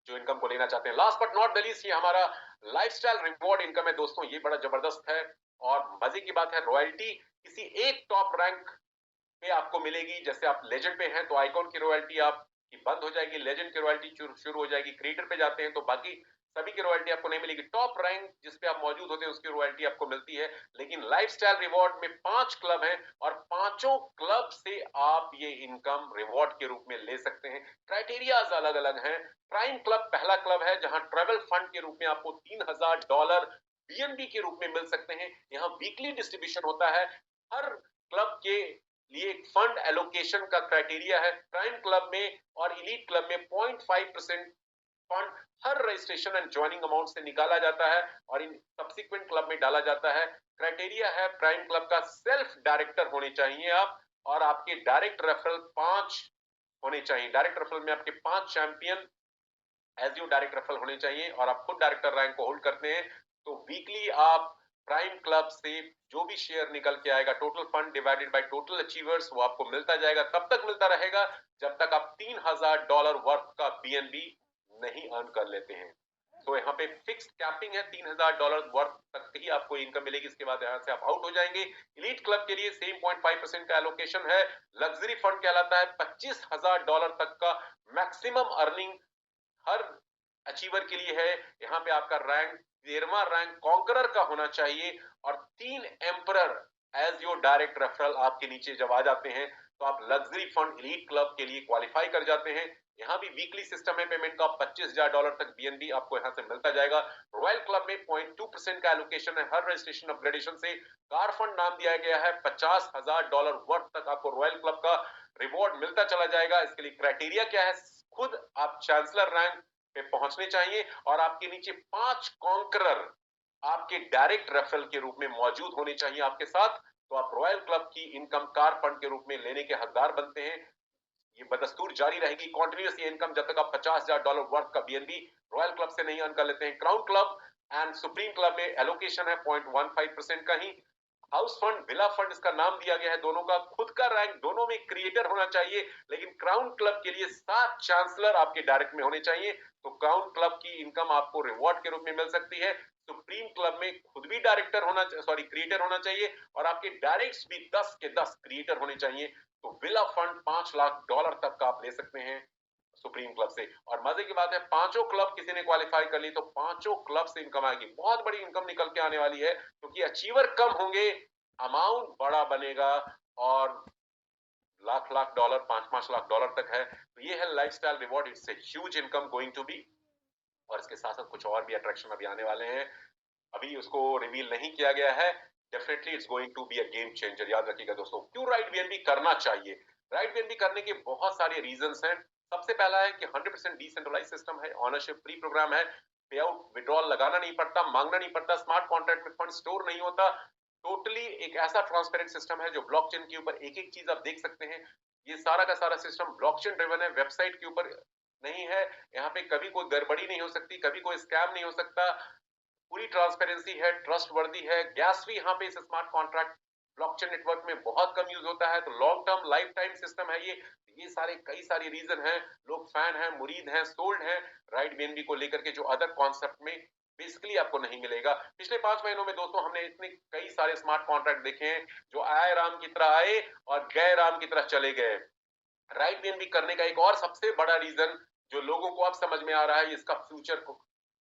जो इनकम को लेना चाहते हैं। Last but not the least, ये हमारा लाइफस्टाइल रिवॉर्ड इनकम है दोस्तों, ये बड़ा जबरदस्त है। और मजे की बात है, रॉयल्टी किसी एक टॉप रैंक पे आपको मिलेगी। जैसे आप लेजेंड पे हैं तो आइकॉन की रॉयल्टी आपकी बंद हो जाएगी, लेजेंड की रॉयल्टी शुरू हो जाएगी। क्रिएटर पे जाते हैं तो बाकी सभी की रॉयल्टी आपको नहीं मिलेगी। टॉप रैंक जिस पे आप मौजूद होते हैं उसकी रॉयल्टी आपको मिलती है। लेकिन लाइफस्टाइल रिवॉर्ड में 5 क्लब हैं, और पांचों क्लब से आप ये इनकम रिवॉर्ड के रूप में ले सकते हैं। क्राइटेरियाज अलग अलग हैं। प्राइम क्लब पहला क्लब है जहां ट्रेवल फंड के रूप में आपको $3000 बीएनबी के रूप में मिल सकते हैं। यहाँ वीकली डिस्ट्रीब्यूशन होता है। हर क्लब के लिए एक फंड एलोकेशन का क्राइटेरिया है। प्राइम क्लब में और इलीट क्लब में 0.5% fund her registration and joining amount से निकाला जाता है और इन सब्सिक्वेंट क्लब में डाला जाता है। क्राइटेरिया है प्राइम क्लब का सेल्फ डायरेक्टर होने चाहिए आप, और आपके डायरेक्ट रेफरल 5 होने चाहिए। डायरेक्ट रेफरल में आपके 5 champion as you direct referral होने चाहिए, और आप खुद डायरेक्टर रैंक को होल्ड करते हैं। तो वीकली आप प्राइम क्लब से जो भी शेयर निकल के आएगा, total fund divided by total achievers, वो आपको मिलता जाएगा। तब तक मिलता रहेगा जब तक आप $3000 वर्थ का बीएनबी नहीं अर्न कर लेते हैं। तो यहाँ पे फिक्स्ड कैपिंग है, $3000 वर्थ तक ही आपको इनकम मिलेगी। इसके बाद यहाँ से आप आउट हो जाएंगे। एलीट क्लब के लिए सेम 0.5% का एलोकेशन है। लग्जरी फंड कहलाता है। $25000 तक का मैक्सिमम अर्निंग हर अचीवर के लिए है। यहाँ पे आपका रैंक 13वां रैंक कॉन्करर का होना चाहिए, और 3 emperor as your direct referral आपके नीचे जब आ जाते हैं तो आप लग्जरी फंड एलीट क्लब के लिए क्वालिफाई कर जाते हैं। यहाँ भी वीकली सिस्टम है पेमेंट का। $25000 तक बीएनबी आपको यहाँ से मिलता जाएगा। रॉयल क्लब में 0.2% का एलोकेशन है। हर रजिस्ट्रेशन अपग्रेडेशन से कार फंड नाम दिया गया है। $50000 वर्थ तक आपको रॉयल क्लब का रिवॉर्ड मिलता चला जाएगा। इसके लिए क्राइटेरिया क्या है, खुद आप चांसलर रैंक पे पहुंचने चाहिए और आपके नीचे 5 कॉन्करर आपके डायरेक्ट रेफरल के रूप में मौजूद होने चाहिए आपके साथ, तो आप रॉयल क्लब की इनकम कार फंड के रूप में लेने के हकदार बनते हैं। ये बदस्तूर जारी रहेगी, कॉन्टिन्यूस ये इनकम जब तक आप $50,000 वर्थ का बीएनबी रॉयल क्लब से नहीं अर्न कर लेते हैं। Crown club and supreme club में एलोकेशन है 0.15% का ही। हाउस फंड, विला फंड इसका नाम दिया गया है दोनों का। खुद का रैंक दोनों में क्रिएटर होना चाहिए, लेकिन क्राउन क्लब के लिए 7 चांसलर आपके डायरेक्ट में होने चाहिए, तो क्राउन क्लब की इनकम आपको रिवॉर्ड के रूप में मिल सकती है। सुप्रीम क्लब में खुद भी डायरेक्टर होना, सॉरी क्रिएटर होना चाहिए और आपके डायरेक्ट्स भी 10 के 10 क्रिएटर होने चाहिए, तो विला फंड $5 लाख तक का आप ले सकते हैं सुप्रीम क्लब से। और मजे की बात है, पांचों क्लब किसी ने क्वालिफाई कर ली तो पांचों क्लब से इनकम आएगी, बहुत बड़ी इनकम निकल के आने वाली है, क्योंकि अचीवर कम होंगे, अमाउंट बड़ा बनेगा और लाख लाख डॉलर, 5-5 लाख डॉलर तक है। तो ये है lifestyle reward, it's a huge income going to be. और इसके साथ साथ कुछ और भी अट्रैक्शन अभी आने वाले हैं, अभी उसको रिवील नहीं किया गया है। Definitely it's going to be a game changer. याद रखिएगा दोस्तों, क्यों राइट बीएनबी करना चाहिए। राइट बीएनबी करने के बहुत सारे रीजंस हैं। सबसे पहला है कि 100% डिसेंट्रलाइज सिस्टम है, ऑनरशिप फ्री प्रोग्राम है, पे आउट विड्रॉल लगाना नहीं पड़ता, मांगना नहीं पड़ता, स्मार्ट कॉन्ट्रैक्ट में फंड स्टोर नहीं होता। टोटली एक ऐसा ट्रांसपेरेंट सिस्टम है जो ब्लॉकचेन के ऊपर एक एक चीज आप देख सकते हैं। ये सारा का सारा सिस्टम ब्लॉकचेन ड्रिवन है, वेबसाइट के ऊपर नहीं है। यहाँ पे कभी कोई गड़बड़ी नहीं हो सकती, कभी कोई स्कैम नहीं हो सकता, पूरी ट्रांसपेरेंसी है, ट्रस्ट वर्दी है। गैस भी यहाँ पे इस स्मार्ट कॉन्ट्रैक्ट ब्लॉकचेन नेटवर्क में बहुत कम यूज होता है, तो long term life time system है ये सारे कई सारे रीजन हैं। लोग फैन हैं, मुरीद हैं, सोल्ड हैं राइट बीएनबी को लेकर के, जो अदर कॉन्सेप्ट में बेसिकली आपको नहीं मिलेगा। पिछले 5 महीनों में दोस्तों हमने इतने कई सारे स्मार्ट कॉन्ट्रैक्ट देखे हैं जो आए राम की तरह आए और गए राम की तरह चले गए। राइट बीएनबी करने का एक और सबसे बड़ा रीजन जो लोगों को अब समझ में आ रहा है, इसका फ्यूचर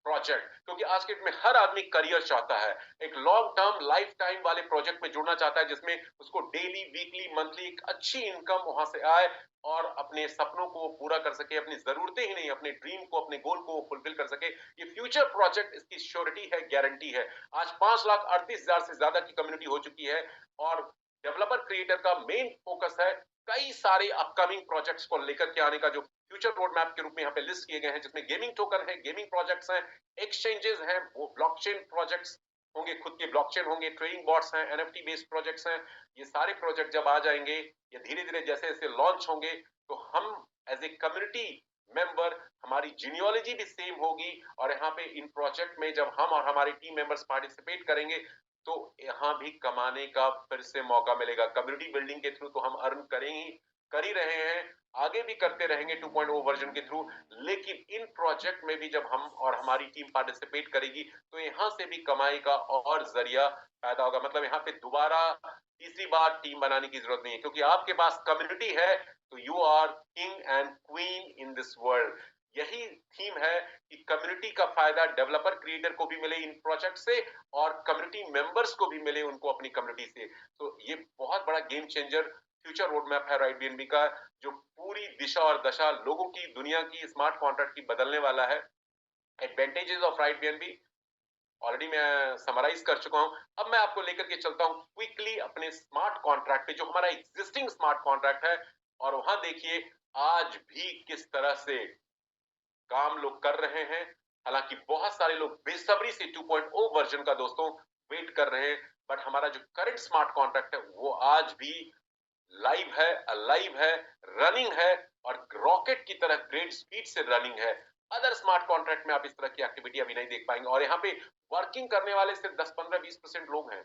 प्रोजेक्ट, क्योंकि आज के डेट में हर आदमी करियर चाहता है, एक लॉन्ग टर्म लाइफ टाइम वाले प्रोजेक्ट में जुड़ना चाहता है, जिसमें उसको डेली, वीकली, मंथली एक अच्छी इनकम वहां से आए और अपने सपनों को पूरा कर सके, अपनी जरूरतें ही नहीं, अपने ड्रीम को, अपने गोल को फुलफिल कर सके। ये फ्यूचर प्रोजेक्ट, इसकी श्योरिटी है, गारंटी है। आज 5,38,000 से ज्यादा की कम्युनिटी हो चुकी है और डेवलपर क्रिएटर का मेन फोकस है कई सारे अपकमिंग प्रोजेक्ट्स को लेकर के आने का, जो फ्यूचर रोड मैप के रूप में यहाँ पे लिस्ट किए गए हैं, जिसमें गेमिंग टोकन है, गेमिंग प्रोजेक्ट्स हैं, एक्सचेंजेस हैं, वो ब्लॉकचेन प्रोजेक्ट्स होंगे, खुद के ब्लॉकचेन होंगे, ट्रेडिंग बॉट्स हैं, एनएफटी बेस्ड प्रोजेक्ट्स हैं। ये सारे प्रोजेक्ट जब आ जाएंगे, ये धीरे धीरे जैसे जैसे लॉन्च होंगे, तो हम एज ए कम्युनिटी मेंबर, हमारी जीनियोलॉजी भी सेम होगी और यहाँ पे इन प्रोजेक्ट में जब हम और हमारे टीम मेंबर्स पार्टिसिपेट करेंगे, तो यहाँ भी कमाने का फिर से मौका मिलेगा। कम्युनिटी बिल्डिंग के थ्रू तो हम अर्न करेंगे, कर ही रहे हैं, आगे भी करते रहेंगे 2.0 वर्जन के थ्रू, लेकिन इन प्रोजेक्ट में भी जब हम और हमारी टीम पार्टिसिपेट करेगी, तो यहाँ से भी कमाई का और जरिया पैदा होगा। मतलब यहाँ पे दोबारा तीसरी बार टीम बनाने की जरूरत नहीं है, क्योंकि आपके पास कम्युनिटी है, तो you are king and queen in this world. यही थीम है कि कम्युनिटी का फायदा डेवलपर क्रिएटर को भी मिले इन प्रोजेक्ट से और कम्युनिटी मेंबर्स को भी मिले उनको अपनी कम्युनिटी से। तो ये बहुत बड़ा game changer future road map है राइट बीएनबी का, जो पूरी दिशा और दशा लोगों की, दुनिया की स्मार्ट कॉन्ट्रैक्ट की बदलने वाला है। Advantages of right BNB already मैं समराइज कर चुका हूं। अब मैं आपको लेकर के चलता हूं क्विकली अपने स्मार्ट कॉन्ट्रैक्ट पे, जो हमारा एग्जिस्टिंग स्मार्ट कॉन्ट्रैक्ट है, और वहां देखिए आज भी किस तरह से काम लोग कर रहे हैं। हालांकि बहुत सारे लोग बेसब्री से 2.0 वर्जन का दोस्तों वेट कर रहे हैं, बट हमारा जो करंट स्मार्ट कॉन्ट्रैक्ट है वो आज भी लाइव है, अलाइव है, रनिंग है और रॉकेट की तरह ग्रेट स्पीड से रनिंग है। अदर स्मार्ट कॉन्ट्रैक्ट में आप इस तरह की एक्टिविटी अभी नहीं देख पाएंगे, और यहाँ पे वर्किंग करने वाले सिर्फ 10-15-20% लोग हैं।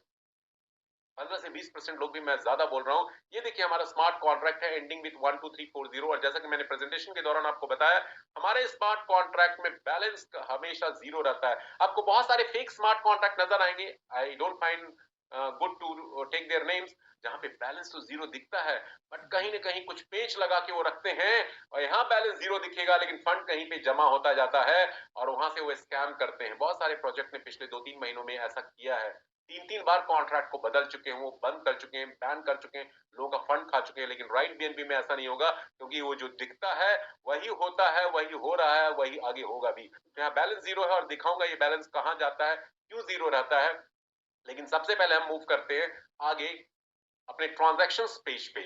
15 से 20% लोग भी, मैं ज्यादा बोल रहा हूं। ये देखिए हमारा स्मार्ट कॉन्ट्रैक्ट है एंडिंग विद 12340, और जैसा कि मैंने प्रेजेंटेशन के दौरान आपको बताया, हमारे स्मार्ट कॉन्ट्रैक्ट में बैलेंस हमेशा जीरो रहता है। आपको बहुत सारे फेक स्मार्ट कॉन्ट्रैक्ट नजर आएंगे, I don't find good to take their names, जहां पे बैलेंस तो जीरो दिखता है, बट कहीं ना कहीं कुछ पेच लगा के वो रखते हैं और यहाँ बैलेंस जीरो दिखेगा, लेकिन फंड कहीं पे जमा होता जाता है और वहां से वो स्कैम करते हैं। बहुत सारे प्रोजेक्ट ने पिछले 2-3 महीनों में ऐसा किया है, 3-3 बार कॉन्ट्रैक्ट को बदल चुके हैं, वो बंद कर चुके हैं, बैन कर चुके हैं, लोगों का फंड खा चुके हैं। लेकिन राइट बीएनबी में ऐसा नहीं होगा, क्योंकि वो जो दिखता है वही होता है, वही हो रहा है, वही आगे होगा भी। यहाँ बैलेंस जीरो है और दिखाऊंगा ये बैलेंस कहां जाता है, क्यों जीरो रहता है। लेकिन सबसे पहले हम मूव करते हैं आगे अपने ट्रांजैक्शंस पेज पे।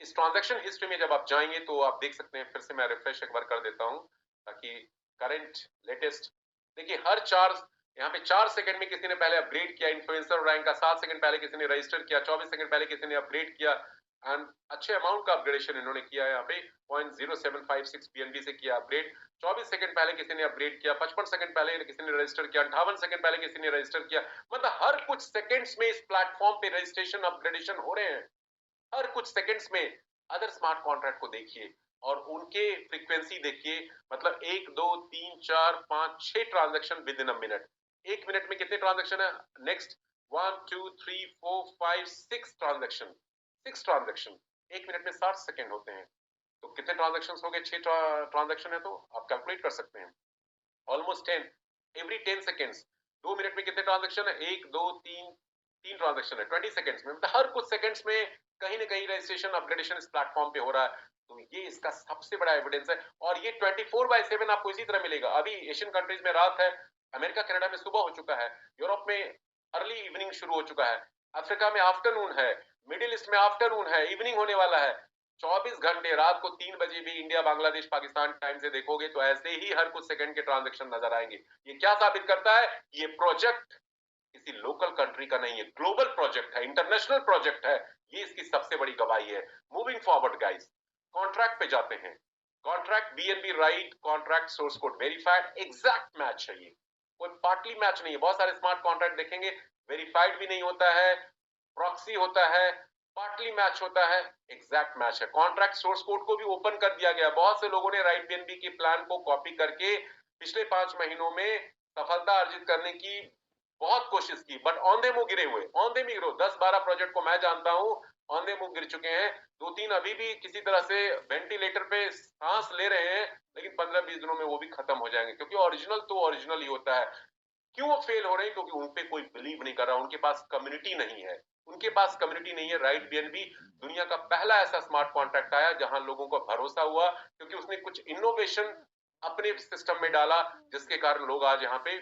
इस ट्रांजैक्शन हिस्ट्री में जब आप जाएंगे तो आप देख सकते हैं, फिर से मैं रिफ्रेश एक बार कर देता हूं ताकि करंट लेटेस्ट देखिए, हर चार यहाँ पे 4 सेकंड में किसी ने पहले अपग्रेड किया इन्फ्लुएंसर रैंक का, 7 सेकंड पहले किसी ने रजिस्टर किया, 24 सेकंड पहले किसी ने अपग्रेड किया, एंड अच्छे अमाउंट का अपग्रेडेशन इन्होंने किया। यहाँ पे 0.0756 बीएनबी से किया अपग्रेड, 24 सेकंड पहले किसी ने अपग्रेड किया, 55 सेकंड पहले किसी ने रजिस्टर किया, 58 सेकंड पहले किसी ने रजिस्टर किया। मतलब हर कुछ सेकंड्स में इस प्लेटफॉर्म पे रजिस्ट्रेशन अपग्रेडेशन हो रहे हैं, हर कुछ सेकंड्स में। अदर स्मार्ट कॉन्ट्रैक्ट को देखिए और उनके फ्रीक्वेंसी देखिए, मतलब 1 2 3 4 5 6 transaction with in a minute. एक मिनट में कितने ट्रांजैक्शन है? Next 1 2 3 4 5 6 transaction, 6 transaction. एक मिनट में 60 सेकंड होते हैं, तो कितने ट्रांजैक्शन हो गए? 6 ट्रांजैक्शन है, तो आप कैलकुलेट कर सकते हैं, ऑलमोस्ट 10 एवरी 10 सेकेंड्स। 2 मिनट में कितने ट्रांजैक्शन है? 1 2 3 3 ट्रांजैक्शन है 20 सेकेंड्स में। मतलब हर कुछ सेकेंड्स में कहीं ना कहीं रजिस्ट्रेशन अपग्रेडेशन इस प्लेटफॉर्म पे हो रहा है। तो ये इसका सबसे बड़ा एविडेंस है, और ये 24/7 आपको इसी तरह मिलेगा। अभी एशियन कंट्रीज में रात है, अमेरिका कनाडा में सुबह हो चुका है, यूरोप में अर्ली इवनिंग शुरू हो चुका है, अफ्रीका में आफ्टरनून है, मिडिल ईस्ट में आफ्टरनून है, इवनिंग होने वाला है। 24 घंटे रात को 3 बजे भी इंडिया बांग्लादेश पाकिस्तान टाइम से देखोगे तो ऐसे ही हर कुछ सेकंड के ट्रांजैक्शन नजर आएंगे। ये क्या साबित करता है? ये प्रोजेक्ट किसी लोकल कंट्री का नहीं है, ग्लोबल प्रोजेक्ट है, इंटरनेशनल प्रोजेक्ट है। ये इसकी सबसे बड़ी गवाही है। मूविंग फॉरवर्ड गाइस, कॉन्ट्रैक्ट पे जाते हैं। Contract BNB right, contract source code verified, exact match है। ये कोई पार्टली मैच नहीं है। बहुत सारे स्मार्ट कॉन्ट्रैक्ट देखेंगे वेरीफाइड भी नहीं होता है, प्रॉक्सी होता है, पार्टली मैच होता है, एग्जैक्ट मैच है। कॉन्ट्रैक्ट सोर्स कोड को भी ओपन कर दिया गया। बहुत से लोगों ने राइट बीएनबी के प्लान को कॉपी करके पिछले 5 महीनों में सफलता अर्जित करने की बहुत कोशिश की, बट औंधे मुंह गिरे हुए, औंधे मुंह गिरो। 10-12 प्रोजेक्ट को मैं जानता हूं, औंधे मुंह गिर चुके हैं। 2-3 अभी भी किसी तरह से वेंटिलेटर पे सांस ले रहे हैं, लेकिन 15-20 दिनों में वो भी खत्म हो जाएंगे, क्योंकि ओरिजिनल तो ओरिजिनल ही होता है। क्यों वो फेल हो रहे हैं? क्योंकि उन पे कोई बिलीव नहीं कर रहा, उनके पास कम्युनिटी नहीं है, उनके पास कम्युनिटी नहीं है। राइट बीएनबी दुनिया का पहला ऐसा स्मार्ट कॉन्ट्रैक्ट आया जहां लोगों को भरोसा हुआ, क्योंकि उसने कुछ इनोवेशन अपने सिस्टम में डाला, जिसके कारण लोग आज यहाँ पे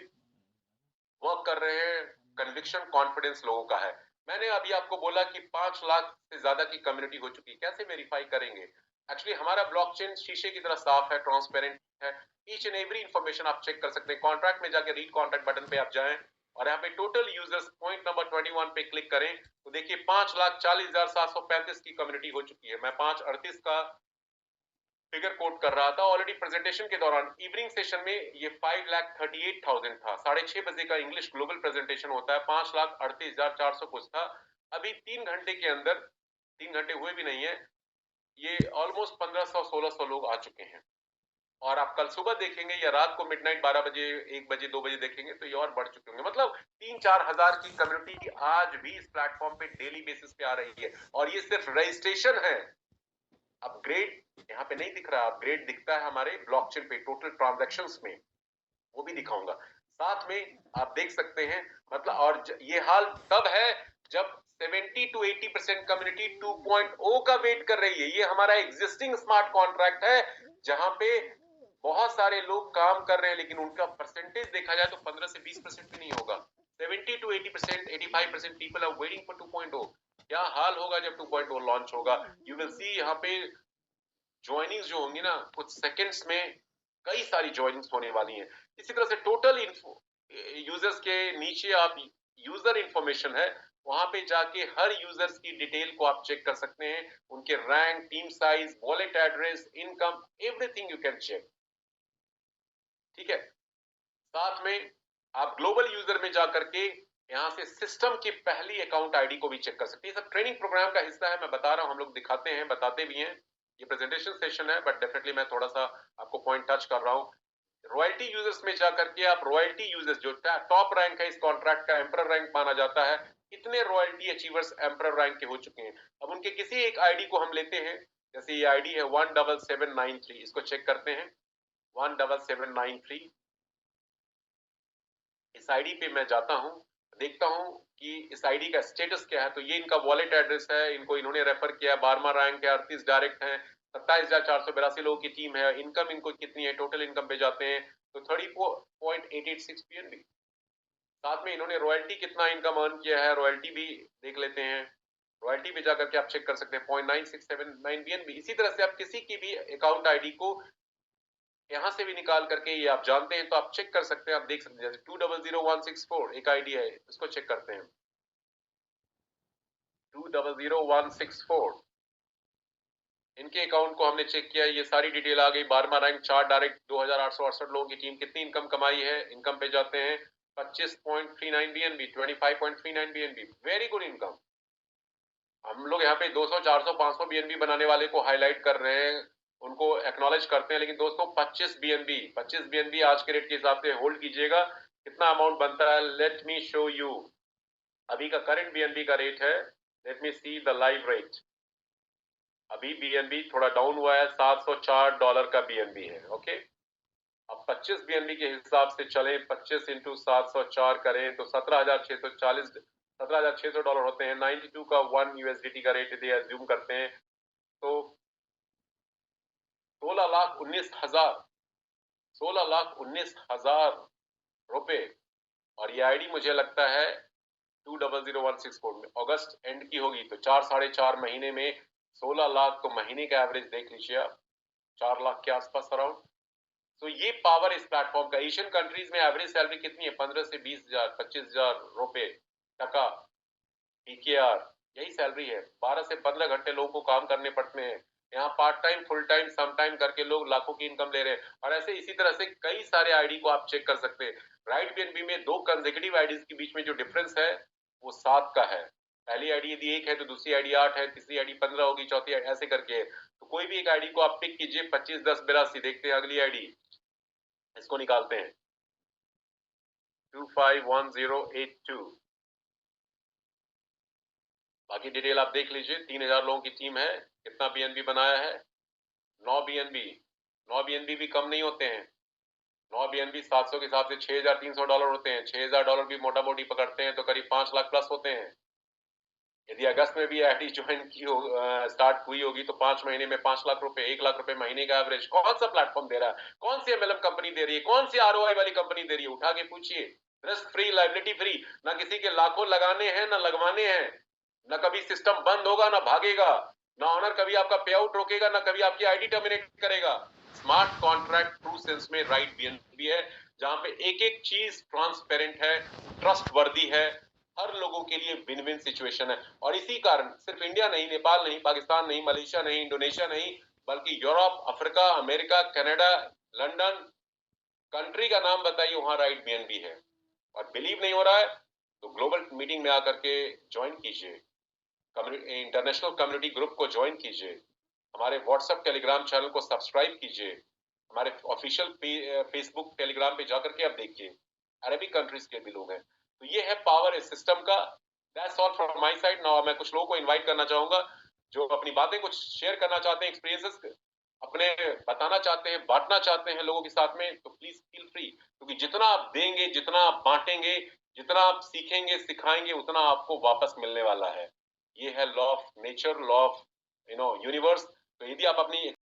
वर्क कर रहे हैं। कन्विक्शन कॉन्फिडेंस लोगों का है। मैंने अभी आपको बोला कि 5 लाख से ज्यादा की कम्युनिटी हो चुकी है। कैसे वेरीफाई करेंगे? एक्चुअली हमारा ब्लॉकचेन शीशे की तरह साफ है, ट्रांसपेरेंट है। ईच एंड एवरी इंफॉर्मेशन आप चेक कर सकते हैं। कॉन्ट्रैक्ट में जाके रीड कॉन्ट्रैक्ट बटन पे आप जाएं और यहाँ पे टोटल यूजर्स पॉइंट नंबर 21 पे क्लिक करें तो देखिए 5,40,735 की कम्युनिटी हो चुकी है। मैं 5:38 का फिगर कोट कर रहा था ऑलरेडी प्रेजेंटेशन के दौरान। इवनिंग सेशन में ये 5,38,000 था। 6:30 बजे का इंग्लिश ग्लोबल प्रेजेंटेशन होता है, 5,38,400 कुछ था। अभी 3 घंटे के अंदर, 3 घंटे हुए भी नहीं है, ये ऑलमोस्ट 1500-1600 लोग आ चुके हैं। और आप कल सुबह देखेंगे या रात को मिडनाइट 12 बजे 1 बजे 2 बजे देखेंगे तो ये और बढ़ चुके होंगे। मतलब 3-4 हजार की कम्युनिटी आज भी इस प्लेटफॉर्म पे डेली बेसिस पे आ रही है। और ये सिर्फ रजिस्ट्रेशन है, अपग्रेड यहाँ पे नहीं दिख रहा। अपग्रेड दिखता है हमारे ब्लॉकचेन पे टोटल ट्रांजैक्शंस में, वो भी दिखाऊंगा साथ में, आप देख सकते हैं। मतलब और ये हाल तब है जब 70-80% कम्युनिटी 2.0 का वेट कर रही है। ये हमारा एग्जिस्टिंग स्मार्ट कॉन्ट्रैक्ट है जहां पे बहुत सारे लोग काम कर रहे हैं, लेकिन उनका परसेंटेज देखा जाए तो 15 से 20% भी नहीं होगा। 70-80%, 85% पीपल आर वेटिंग फॉर 2.0। क्या हाल होगा जब 2.0 लॉन्च होगा? यू विल सी यहाँ पे ज्वाइनिंग्स जो होंगी ना, कुछ सेकंड्स में कई सारी ज्वाइनिंग्स होने वाली हैं। इसी तरह से टोटल यूजर्स के नीचे आप यूजर इंफॉर्मेशन है, वहां पे जाके हर यूजर्स की डिटेल को आप चेक कर सकते हैं। उनके rank, team size, wallet address, income, everything you can check. ठीक है, साथ में आप ग्लोबल यूजर में जाकर के यहाँ से सिस्टम की पहली अकाउंट आईडी को भी चेक कर सकते हैं। सब ट्रेनिंग प्रोग्राम का हिस्सा है, मैं बता रहा हूं, हम लोग दिखाते हैं, बताते भी हैं। ये प्रेजेंटेशन सेशन है, बट डेफिनेटली मैं थोड़ा सा आपको पॉइंट टच कर रहा हूँ। रॉयल्टी यूजर्स में जाकर के आप रॉयल्टी यूजर्स जो टॉप रैंक है इस कॉन्ट्रैक्ट का, एम्परर रैंक माना जाता है, कितने रॉयल्टी अचीवर्स एम्परर रैंक के हो चुके हैं। अब उनके किसी एक आईडी को हम लेते हैं, जैसे ये आईडी है 17793, इसको चेक करते हैं 17793। इस आईडी पे मैं जाता हूं, देखता हूं कि इस आईडी का स्टेटस क्या है। तो ये इनका वॉलेट एड्रेस है, इनको इन्होंने रेफर किया, 12वां रैंक है, 38 डायरेक्ट है, 27,482 लोगों की टीम है। इनकम इनको कितनी है? टोटल इनकम पे जाते हैं तो 34.886 पीएनबी। साथ में इन्होंने रॉयल्टी कितना इनकम अर्न किया है, रॉयल्टी भी देख लेते हैं। रॉयल्टी पे जाकर के आप चेक कर सकते हैं 0.9679 BNB। इसी तरह से आप किसी की भी अकाउंट आईडी को यहां से भी निकाल करके ये आप जानते हैं तो आप चेक कर सकते हैं, आप देख सकते हैं। जैसे 200164 एक आईडी है, इसको चेक करते हैं। 200164 इनके अकाउंट को हमने चेक किया, ये सारी डिटेल आ गई। 12वां रैंक, चार डायरेक्ट, 2868 लोगों की टीम, कितनी इनकम कमाई है। इनकम पे जाते हैं, 25.39 BNB, 25.39 BNB, very good income. हम लोग यहाँ पे 200, 400, 500 BNB बनाने वाले को हाईलाइट कर रहे हैं, उनको एक्नॉलेज करते हैं, लेकिन दोस्तों 25 BNB आज के रेट के हिसाब से होल्ड कीजिएगा। कितना अमाउंट बनता है, लेट मी शो यू। अभी का करंट BNB का रेट है, let me see the live rate. अभी BNB थोड़ा डाउन हुआ है, $704 का BNB है। ओके, अब 25 BNB के हिसाब से चलें, 25 इंटू 704 करें तो $17,600 होते हैं। 92 का 1 USDT का रेट यदि एज्यूम करते हैं तो 16,19,000 रुपए। और ये आईडी मुझे लगता है 200164 में अगस्त एंड की होगी, तो 4-4.5 महीने में 16 लाख, तो महीने का एवरेज देख लीजिए आप, 4 लाख के आसपास अराउंड। तो ये पावर इस प्लेटफॉर्म का। एशियन कंट्रीज में एवरेज सैलरी कितनी है, 15 से 20,000, 25,000 रुपए टका PKR, यही सैलरी है। 12 से 15 घंटे लोगों को काम करने पड़ते हैं। यहाँ part time, full time, some time करके लोग लाखों की इनकम ले रहे हैं। और ऐसे इसी तरह से कई सारे आईडी को आप चेक कर सकते हैं। राइट BNB में 2 कंसेक्यूटिव आईडीज के बीच में जो डिफरेंस है वो 7 का है। पहली आईडी यदि 1 है तो दूसरी आईडी 8 है, तीसरी आईडी 15 होगी, चौथी ऐसे करके है। तो कोई भी एक आईडी को आप पिक कीजिए, 25, 10, 82। देखते हैं अगली आईडी, इसको निकालते हैं, 251082। बाकी डिटेल आप देख लीजिए। 3,000 लोगों की टीम है, कितना BNB बनाया है, 9 BNB। 9 BNB भी कम नहीं होते हैं। 9 BNB 700 के हिसाब से $6,300 होते हैं। $6,000 भी मोटा मोटी पकड़ते हैं तो करीब 5 लाख प्लस होते हैं। यदि अगस्त में भी आईडी ज्वाइन की हो, स्टार्ट हुई होगी तो 5 महीने में 5 लाख रुपए, 1 लाख रुपए महीने का एवरेज कौन सा प्लेटफॉर्म दे रहा है, कौन सी MLM कंपनी दे रही है, कौन सी ROI वाली कंपनी दे रही है, उठा के पूछिए। रिस्क फ्री, लाइबिलिटी फ्री, ना किसी के लाखों लगाने हैं ना लगवाने हैं, ना कभी सिस्टम बंद होगा ना भागेगा, ना ऑनर कभी आपका पे आउट रोकेगा, ना कभी आपकी आईडी टर्मिनेट करेगा। स्मार्ट कॉन्ट्रैक्ट ट्रू सेंस में राइट BNB है, जहां पे एक एक चीज ट्रांसपेरेंट है, ट्रस्ट वर्दी है, हर लोगों के लिए विन विन सिचुएशन है। और इसी कारण सिर्फ इंडिया नहीं, नेपाल नहीं, पाकिस्तान नहीं, मलेशिया नहीं, इंडोनेशिया नहीं, बल्कि Europe, Africa, America, Canada, London, country का नाम बताइए वहां राइट BNB है। और बिलीव नहीं हो रहा है तो ग्लोबल मीटिंग में आकर के ज्वाइन कीजिए, इंटरनेशनल कम्युनिटी ग्रुप को ज्वाइन कीजिए, हमारे व्हाट्सएप टेलीग्राम चैनल को सब्सक्राइब कीजिए, हमारे ऑफिशियल फेसबुक टेलीग्राम पे जाकर के आप देखिए, अरेबिक कंट्रीज के भी लोग हैं। तो ये है पावर इस सिस्टम का। That's all from my side. Now मैं कुछ लोगों को इनवाइट करना चाहूंगा जो अपनी बातें कुछ शेयर करना चाहते हैं, एक्सपीरियंसेस अपने बताना चाहते हैं, बांटना चाहते हैं लोगों के साथ में, तो प्लीज फील फ्री। क्योंकि जितना आप देंगे, जितना आप बांटेंगे, जितना आप सीखेंगे, सिखाएंगे, उतना आपको वापस मिलने वाला है। ये है law of nature, law of universe. तो यदि आप अपनी